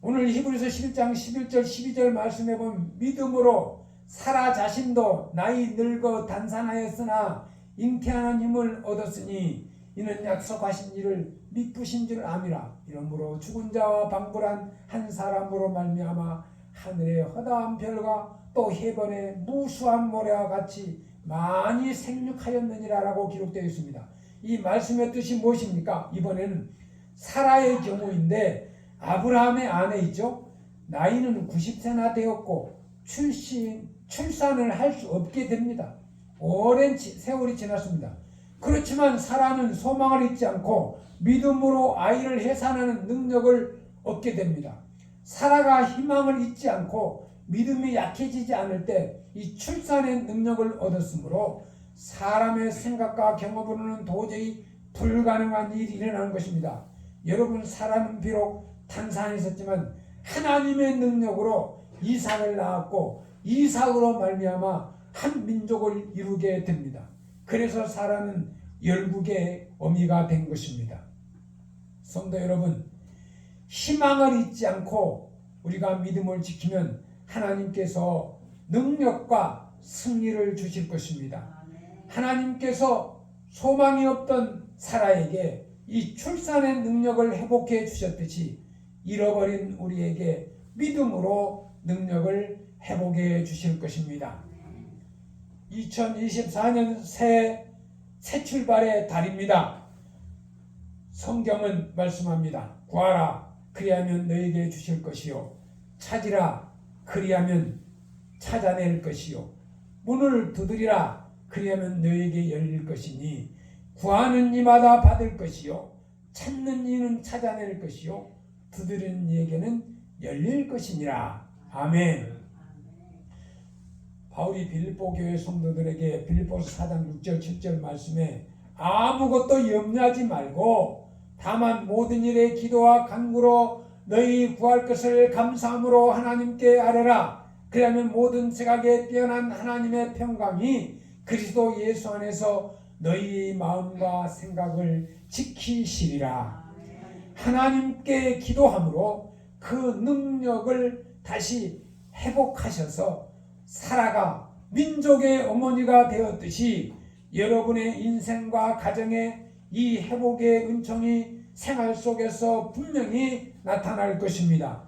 오늘 히브리서 11장 11절 12절 말씀해 보면 믿음으로 사라 자신도 나이 늙어 단산하였으나 잉태하는 힘을 얻었으니 이는 약속하신 일을 미쁘신 줄 암이라. 이러므로 죽은 자와 방불한 한 사람으로 말미암아 하늘의 허다한 별과 또 해변의 무수한 모래와 같이 많이 생육하였느니라라고 기록되어 있습니다. 이 말씀의 뜻이 무엇입니까? 이번에는 사라의 경우인데 아브라함의 아내 있죠. 나이는 90세나 되었고 출산을 할 수 없게 됩니다. 오랜 세월이 지났습니다. 그렇지만 사라는 소망을 잊지 않고 믿음으로 아이를 해산하는 능력을 얻게 됩니다. 사라가 희망을 잊지 않고 믿음이 약해지지 않을 때 이 출산의 능력을 얻었으므로 사람의 생각과 경험으로는 도저히 불가능한 일이 일어나는 것입니다. 여러분, 사라는 비록 탄산했었지만 하나님의 능력으로 이삭을 낳았고 이삭으로 말미암아 한 민족을 이루게 됩니다. 그래서 사라는 열국의 어미가 된 것입니다. 성도 여러분, 희망을 잊지 않고 우리가 믿음을 지키면 하나님께서 능력과 승리를 주실 것입니다. 하나님께서 소망이 없던 사라에게 이 출산의 능력을 회복해 주셨듯이 잃어버린 우리에게 믿음으로 능력을 회복해 주실 것입니다. 2024년 새 출발의 달입니다. 성경은 말씀합니다. 구하라, 그리하면 너에게 주실 것이요, 찾으라, 그리하면 찾아낼 것이요, 문을 두드리라, 그리하면 너에게 열릴 것이니 구하는 이마다 받을 것이요, 찾는 이는 찾아낼 것이요, 두드리는 이에게는 열릴 것이니라. 아멘. 바울이 빌립보 교회 성도들에게 빌립보서 4장 6절 7절 말씀에 아무것도 염려하지 말고 다만 모든 일에 기도와 간구로 너희 구할 것을 감사함으로 하나님께 아뢰라. 그러면 모든 생각에 뛰어난 하나님의 평강이 그리스도 예수 안에서 너희 마음과 생각을 지키시리라. 하나님께 기도함으로 그 능력을 다시 회복하셔서 사라가 민족의 어머니가 되었듯이 여러분의 인생과 가정에 이 회복의 은총이 생활 속에서 분명히 나타날 것입니다.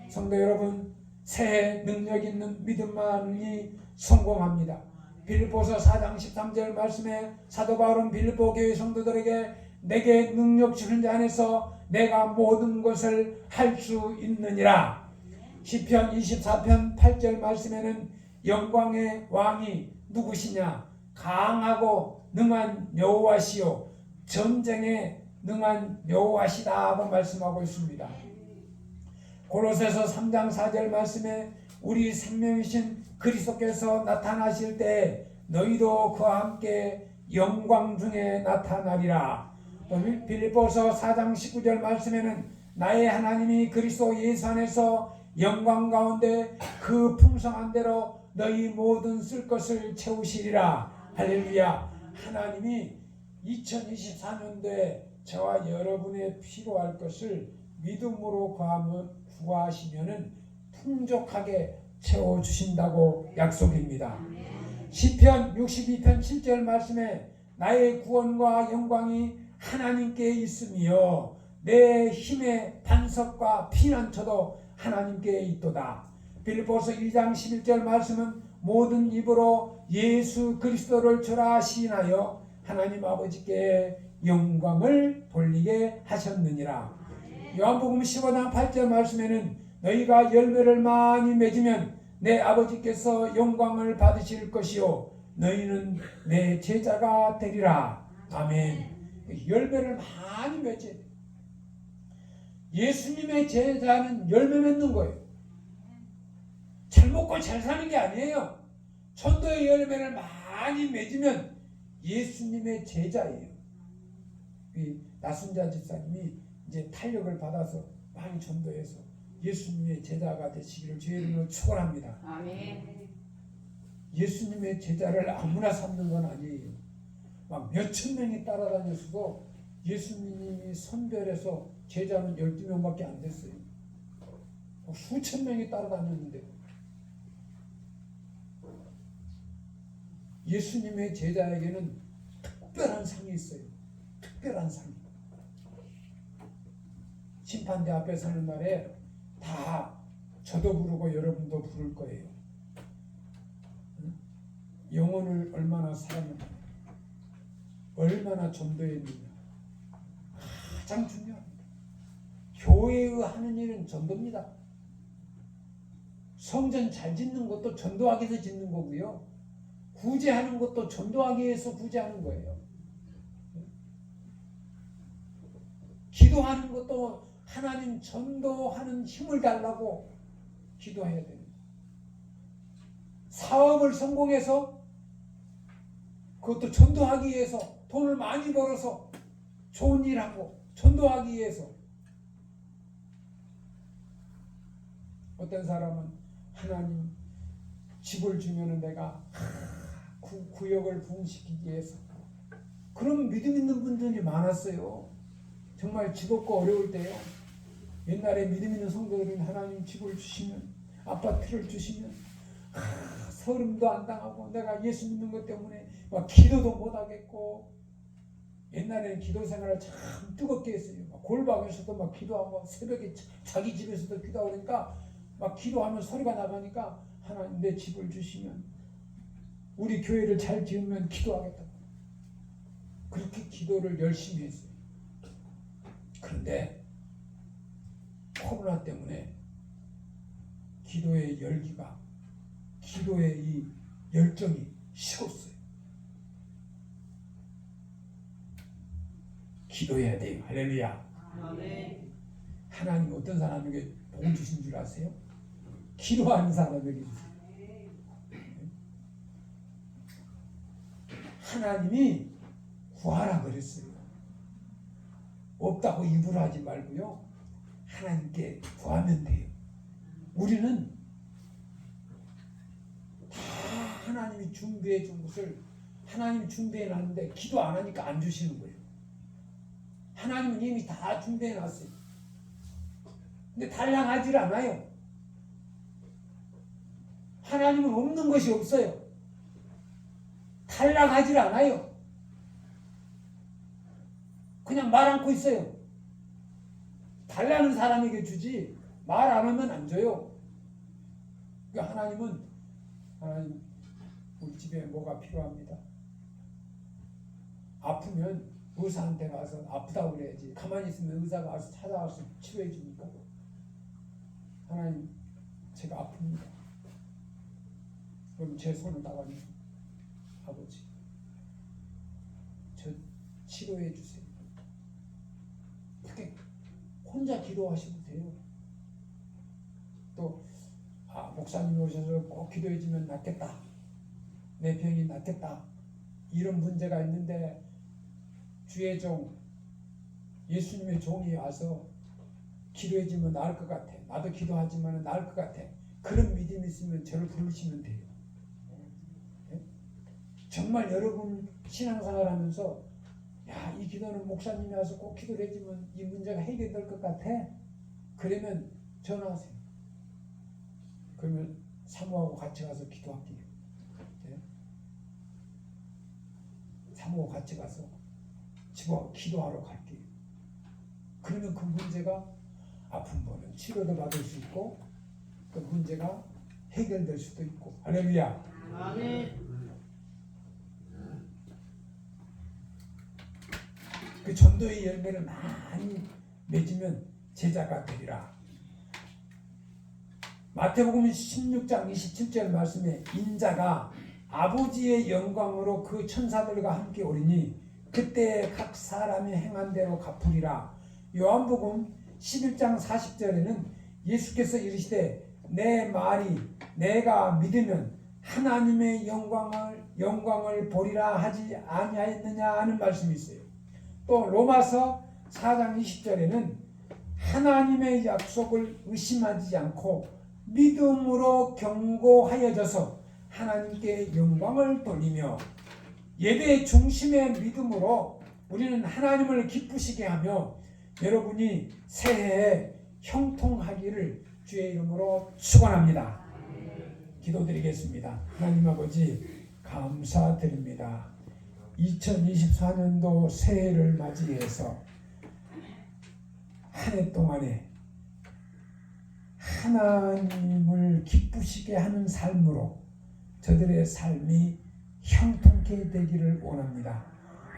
성도 여러분, 새해 능력 있는 믿음만이 성공합니다. 빌립보서 4장 13절 말씀에 사도 바울은 빌립보 교회 성도들에게 내게 능력 주는 자 안에서 내가 모든 것을 할 수 있느니라. 시편 24편 8절 말씀에는 영광의 왕이 누구시냐? 강하고 능한 여호와시요 전쟁에 능한 여호와시다고 말씀하고 있습니다. 고로새서 3장 4절 말씀에 우리 생명이신 그리스도께서 나타나실 때 너희도 그와 함께 영광 중에 나타나리라. 또 빌립보서 4장 19절 말씀에는 나의 하나님이 그리스도 예수 안에서 영광 가운데 그 풍성한 대로 너희 모든 쓸 것을 채우시리라. 할렐루야. 하나님이 2024년도에 저와 여러분의 필요할 것을 믿음으로 구하시면은 풍족하게 채워주신다고 약속입니다. 시편 62편 7절 말씀에 나의 구원과 영광이 하나님께 있으며 내 힘의 반석과 피난처도 하나님께 있도다. 빌립보서 2장 11절 말씀은 모든 입으로 예수 그리스도를 주라 시인하여 하나님 아버지께 영광을 돌리게 하셨느니라. 요한복음 15장 8절 말씀에는 너희가 열매를 많이 맺으면 내 아버지께서 영광을 받으실 것이요 너희는 내 제자가 되리라. 아멘. 열매를 많이 맺어야 돼. 예수님의 제자는 열매 맺는 거예요. 잘 먹고 잘 사는 게 아니에요. 전도의 열매를 많이 맺으면 예수님의 제자예요. 나순자 집사님이 이제 탄력을 받아서 많이 전도해서 예수님의 제자가 되시기를 주의 이름으로 축원합니다. 아멘. 예수님의 제자를 아무나 삼는 건 아니에요. 막 몇천 명이 따라다녔어도 예수님이 선별해서 제자는 12명밖에 안 됐어요. 수천 명이 따라다녔는데 예수님의 제자에게는 특별한 상이 있어요. 특별한 상. 심판대 앞에 서는 날에 다 저도 부르고 여러분도 부를 거예요. 영혼을 얼마나 사랑했느냐, 얼마나 전도했느냐, 가장 중요합니다. 교회의 하는 일은 전도입니다. 성전 잘 짓는 것도 전도하기 위해서 짓는 거고요. 구제하는 것도 전도하기 위해서 구제하는 거예요. 기도하는 것도 하나님 전도하는 힘을 달라고 기도해야 됩니다. 사업을 성공해서 그것도 전도하기 위해서 돈을 많이 벌어서 좋은 일하고 전도하기 위해서. 어떤 사람은 하나님 집을 주면은 내가 구역을 부흥시키기 위해서, 그런 믿음 있는 분들이 많았어요. 정말 집 없고 어려울 때요. 옛날에 믿음 있는 성도들은 하나님 집을 주시면, 아파트를 주시면 서름도 안 당하고 내가 예수 믿는 것 때문에 막 기도도 못 하겠고, 옛날에는 기도 생활을 참 뜨겁게 했어요. 막 골방에서도 막 기도하고 새벽에 자기 집에서도 기도하고, 그러니까 막 기도하면 소리가 나가니까 하나님 내 집을 주시면, 우리 교회를 잘 지으면 기도하겠다고 그렇게 기도를 열심히 했어요. 그런데 코로나 때문에 기도의 열기가, 기도의 이 열정이 식었어요. 기도해야 돼요. 할렐루야. 아멘. 하나님 어떤 사람에게 복 주신 줄 아세요? 기도하는 사람에게 주세요. 하나님이 구하라 그랬어요. 없다고 입으로 하지 말고요. 하나님께 구하면 돼요. 우리는 다 하나님이 준비해 준 것을 하나님이 준비해 놨는데 기도 안 하니까 안 주시는 거예요. 하나님은 이미 다 준비해 놨어요. 근데 달랑하지 않아요. 하나님은 없는 것이 없어요. 달랑하지 않아요. 그냥 말 않고 있어요. 달라는 사람에게 주지 말 안 하면 안 줘요. 그러니까 하나님은, 하나님 우리 집에 뭐가 필요합니다. 아프면 의사한테 가서 아프다고 그래야지. 가만히 있으면 의사가 와서 찾아와서 치료해 줍니까? 하나님 제가 아픕니다. 그럼 제 손을 따가지고 아버지 저 치료해 주세요. 그렇게 혼자 기도하시면 돼요. 또 목사님 오셔서 꼭 기도해 주면 낫겠다, 내 병이 낫겠다, 이런 문제가 있는데 주의 종 예수님의 종이 와서 기도해 주면 나을 것 같아, 나도 기도하지만 나을 것 같아, 그런 믿음이 있으면 저를 부르시면 돼요. 정말 여러분 신앙생활 하면서 이 기도는 목사님이 와서 꼭 기도를 해주면 이 문제가 해결될 것 같아, 그러면 전화하세요. 그러면 사모하고 같이 가서 기도할게요. 네? 사모하고 같이 가서 집어 기도하러 갈게요. 그러면 그 문제가 아픈 거는 치료도 받을 수 있고 그 문제가 해결될 수도 있고. 할렐루야. 아멘. 그 전도의 열매를 많이 맺으면 제자가 되리라. 마태복음 16장 27절 말씀에 인자가 아버지의 영광으로 그 천사들과 함께 오리니 그때 각 사람이 행한 대로 갚으리라. 요한복음 11장 40절에는 예수께서 이르시되 내 말이 내가 믿으면 하나님의 영광을 보리라 하지 아니하였느냐 하는 말씀이 있어요. 또 로마서 4장 20절에는 하나님의 약속을 의심하지 않고 믿음으로 경고하여져서 하나님께 영광을 돌리며, 예배 중심의 믿음으로 우리는 하나님을 기쁘시게 하며 여러분이 새해에 형통하기를 주의 이름으로 축원합니다. 기도드리겠습니다. 하나님 아버지 감사드립니다. 2024년도 새해를 맞이해서 한 해 동안에 하나님을 기쁘시게 하는 삶으로 저들의 삶이 형통케 되기를 원합니다.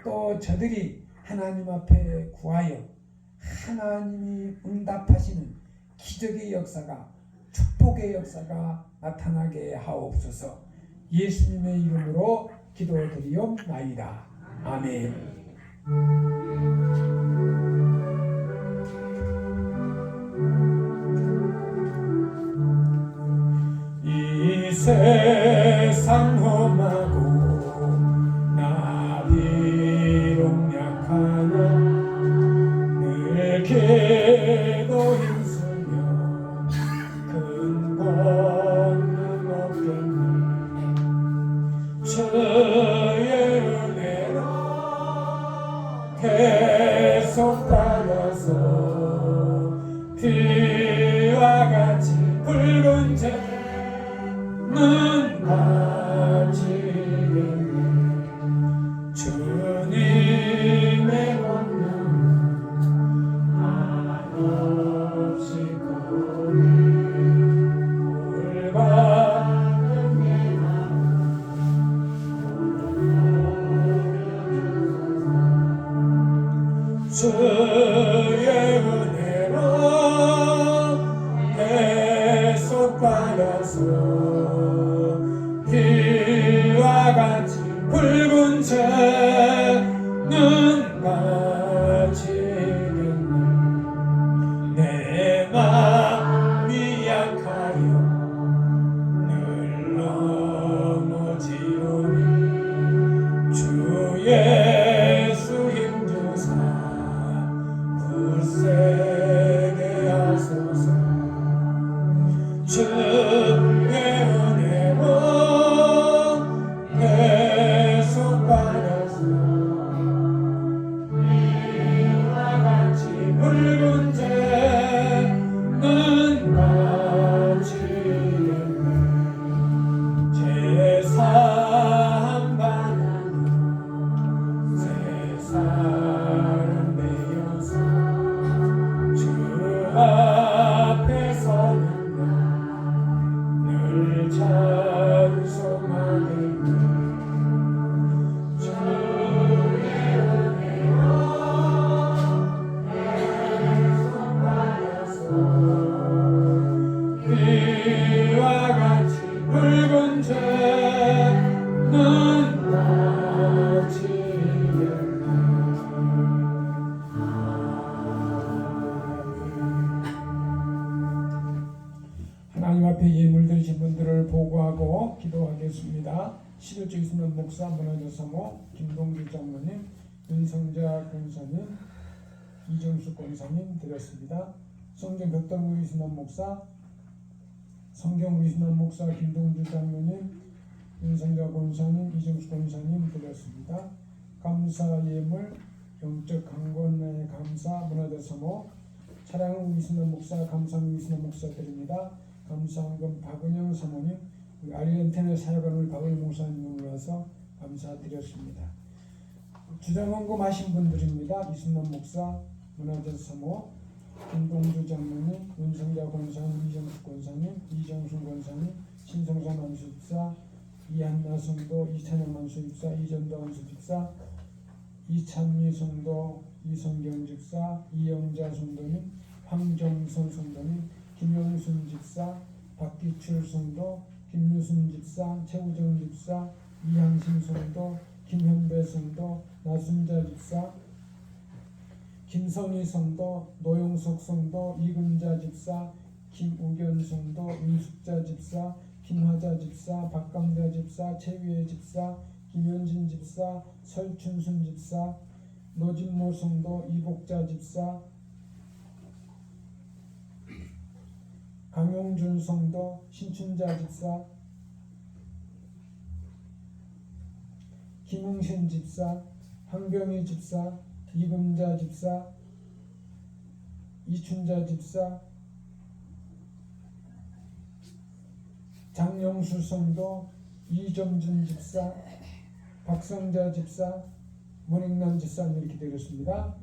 또 저들이 하나님 앞에 구하여 하나님이 응답하시는 기적의 역사가 축복 회복의 역사가 나타나게 하옵소서. 예수님의 이름으로 기도드리옵나이다. 아멘. 이 세상 험하고 나 비록 약하나 늘 기도 힘쓰며 근본은 없겠니. 주의 은혜로 계속 따라서 비와 같이 붉은 죄는 바치겠네. 주님의 권능 한없이 크니 올바른 주의 은혜로 계속 따라서 비와 같이 붉은 죄는 바치겠네. 내 마음이 약하여 늘 넘어지오니 주 예수 힘주사 굳세게 하소서. 주의 은혜로 계속 받아서 이와 같이 붉은 죄는 바치겠네. 제사함 받는 세살은 되어서 주 앞에 서는 늘 찬송하겠네. 주의 은혜로 계속 받아서 비와 같이 붉은 죄는 바치겠네. 하나님 앞에 예물 드리신 분들을 보고하고 기도하겠습니다. 11주 이순남 목사, 문화재 사모, 김동규 장로님, 윤성자 권사님, 이정숙 권사님 드렸습니다. 성경 벽돌무 이순남 목사, 성경 이순남 목사, 김동규 장로님, 윤성자 권사님, 이정숙 권사님 드렸습니다. 감사 예물, 영적 강권의 감사, 문화재 사모, 차량은 이순남 목사, 감사는 이순남 목사 드립니다. 감사한금 박은영 사모님, 아르헨티나 사역하는 박은영 목사님을 와서 감사드렸습니다. 주장헌금 하신 분들입니다. 이순남 목사, 문화재 사모, 김동주 장로님, 윤성자 권사님, 이정숙 권사님, 이정순 권사님, 신성산 안수집사, 이한나 성도, 이찬영 안수집사, 이전도 안수집사, 이찬미 성도, 이성경 집사, 이영자 성도님, 황정선 성도님, 김용순 집사, 박기출 성도, 김유순 집사, 최우정 집사, 이항신 성도, 김현배 성도, 나순자 집사, 김성희 성도, 노영석 성도, 이금자 집사, 김우견 성도, 윤숙자 집사, 김화자 집사, 박강자 집사, 최위혜 집사, 김현진 집사, 설춘순 집사, 노진모 성도, 이복자 집사, 강용준 성도, 신춘자 집사, 김웅신 집사, 황병희 집사, 이금자 집사, 이춘자 집사, 장영수 성도, 이점준 집사, 박성자 집사, 문익남 집사님 이렇게 드렸습니다.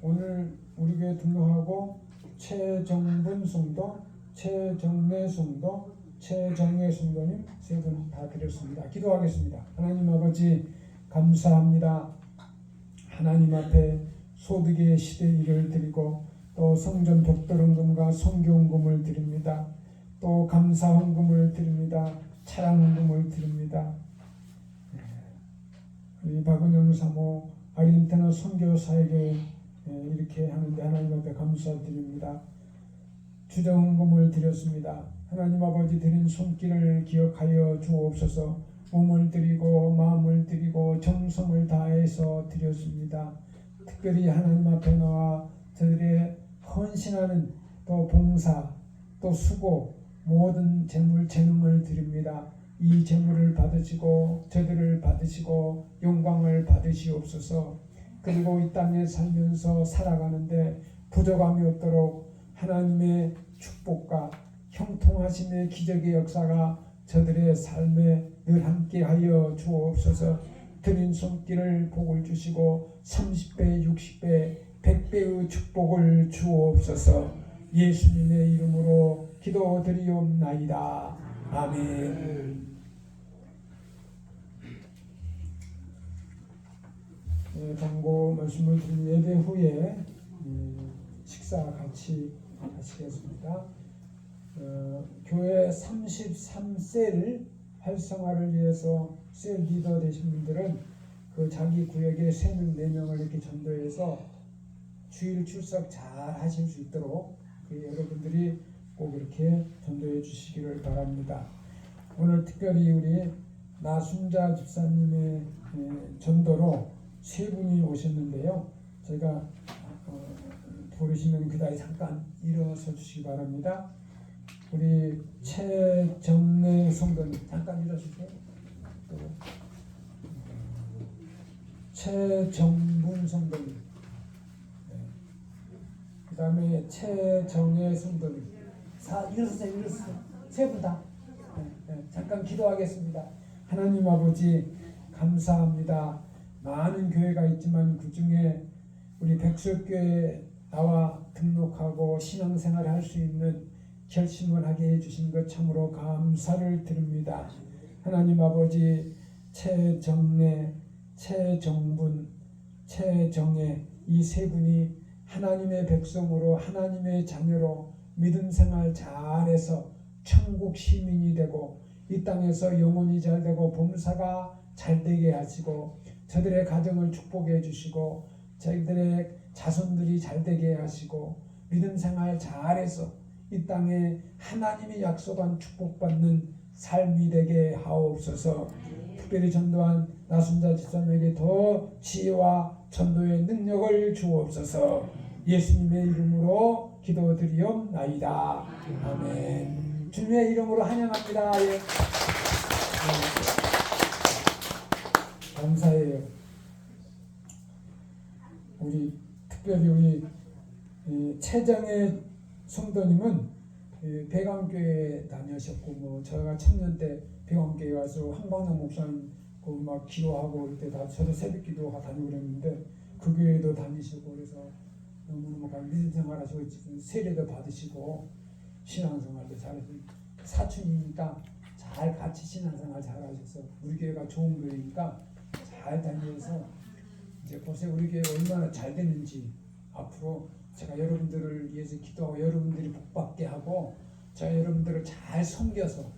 오늘 우리 교회 등록하고 최정분 성도, 최정래 성도, 최정혜 성도님 세 분 다 드렸습니다. 기도하겠습니다. 하나님 아버지 감사합니다. 하나님 앞에 소득의 시대 일을 드리고 또 성전 벽돌헌금과 성교헌금을 드립니다. 또 감사 헌금을 드립니다. 차량 헌금을 드립니다. 우리 박은영 사모 아르헨티나 선교사에게 이렇게 하는데 하나님 앞에 감사드립니다. 주정 헌금을 드렸습니다. 하나님 아버지 드린 손길을 기억하여 주옵소서. 몸을 드리고 마음을 드리고 정성을 다해서 드렸습니다. 특별히 하나님 앞에 나와 저들의 헌신하는 또 봉사 또 수고 모든 재물 재능을 드립니다. 이 재물을 받으시고 저들을 받으시고 영광을 받으시옵소서. 그리고 이 땅에 살면서 살아가는데 부족함이 없도록 하나님의 축복과 형통하심의 기적의 역사가 저들의 삶에 늘 함께하여 주옵소서. 드린 손길을 복을 주시고 30배, 60배, 100배의 축복을 주옵소서. 예수님의 이름으로 기도드리옵나이다. 아멘. 광고 말씀을 드린 예배 후에 식사 같이 하시겠습니다. 교회 33셀 활성화를 위해서 셀 리더 되신 분들은 그 자기 구역에 3명, 4명을 이렇게 전도해서 주일 출석 잘 하실 수 있도록 여러분들이 꼭 이렇게 전도해 주시기를 바랍니다. 오늘 특별히 우리 나순자 집사님의 전도로 3분이 오셨는데요. 제가 부르시면 그 자리에 잠깐 일어서 주시기 바랍니다. 우리 최정래 성도님 잠깐 일어서세요. 또 최정분 성도님, 그 다음에 최정혜 성도님 일어서세요. 일어서세요. 3분 다. 잠깐 기도하겠습니다. 하나님 아버지 감사합니다. 많은 교회가 있지만 그 중에 우리 백설교회에 나와 등록하고 신앙생활을 할 수 있는 결심을 하게 해주신 것 참으로 감사를 드립니다. 하나님 아버지 최정래, 최정분, 최정혜 이 3분이 하나님의 백성으로 하나님의 자녀로 믿음 생활 잘해서 천국 시민이 되고 이 땅에서 영혼이 잘 되고 범사가 잘 되게 하시고 저들의 가정을 축복해 주시고 저희들의 자손들이 잘 되게 하시고 믿음 생활 잘해서 이 땅에 하나님이 약속한 축복받는 삶이 되게 하옵소서. 특별히 전도한 나순자 집사님에게 더 지혜와 전도의 능력을 주옵소서. 예수님의 이름으로 기도드리옵나이다. 아멘. 주님의 이름으로 환영합니다. 예. 감사해요. 우리 특별히 우리 최정의 성도님은 배강교회 다녀셨고 저희가 청년 때 배강교회 와서 한방영 목사님 막 기도하고 그때 다 저도 새벽기도 다니고 그랬는데 그 교회도 다니시고 그래서 너무너무 믿음 생활하시고 세례도 받으시고 신앙생활도 잘하시고 사촌이니까 잘 같이 신앙생활 잘하셔서 우리 교회가 좋은 교회니까 잘 다니면서 이제 보세요. 우리 교회가 얼마나 잘 되는지 앞으로 제가 여러분들을 위해서 기도하고 여러분들이 복받게 하고 제가 여러분들을 잘 섬겨서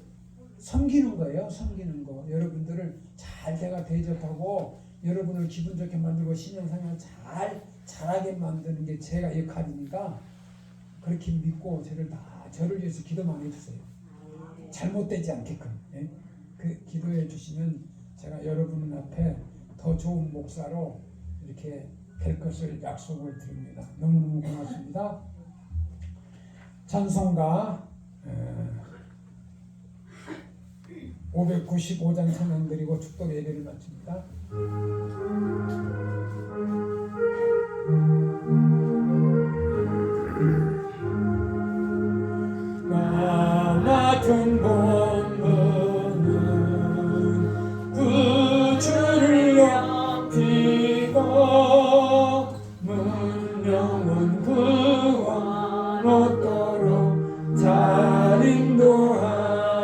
섬기는 거예요. 섬기는 거. 여러분들을 잘 제가 대접하고 여러분을 기분 좋게 만들고 신앙생활 잘하게 만드는 게 제가 역할이니까 그렇게 믿고 저를 위해서 기도만 해주세요. 잘못되지 않게끔. 예? 그 기도해 주시면 제가 여러분 앞에 더 좋은 목사로 이렇게 될 것을 약속을 드립니다. 너무너무 고맙습니다. 찬송가 595장 찬양 드리고 축복 예배를 마칩니다. 나 맡은 본분은 구주를 높이고 문명은 구원 얻도록 잘 인도함이라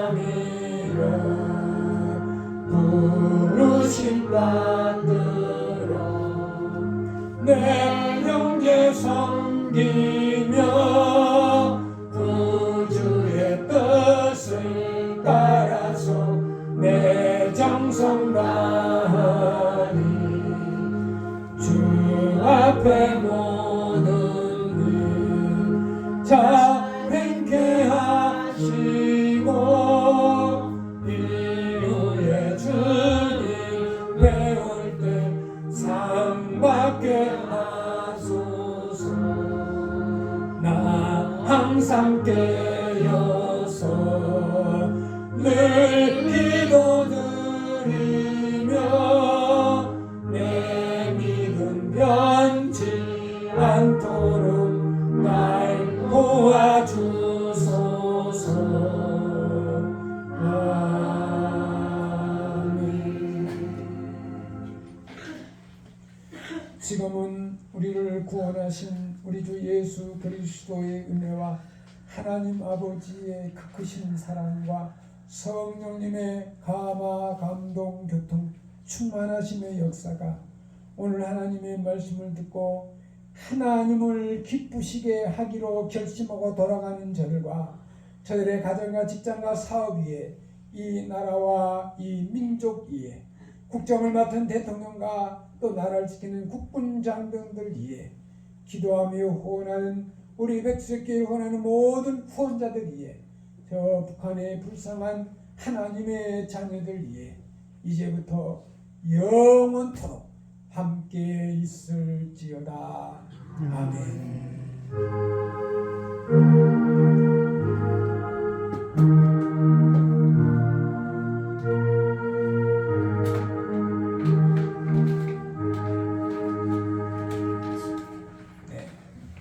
부르심 받들어 내 형제 섬기며 구주의 뜻 자행케 하시고 이후에 주님 배울 때 상 받게 하소서. 나 항상 깨어서 늘 기도드리며 내 믿음 변치 않도록 날 도와주소서. 아멘. 지금은 우리를 구원하신 우리 주 예수 그리스도의 은혜와 하나님 아버지의 그 크신 사랑과 성령님의 감화 감동 교통 충만하심의 역사가 오늘 하나님의 말씀을 듣고 하나님을 기쁘시게 하기로 결심하고 돌아가는 저들과 저들의 가정과 직장과 사업 위에 이 나라와 이 민족 위에 국정을 맡은 대통령과 또 나라를 지키는 국군 장병들 위에 기도하며 후원하는 우리 백성교회 후원하는 모든 후원자들 위에 저 북한의 불쌍한 하나님의 자녀들 위에 이제부터 영원토록 함께 있을지어다. 아멘.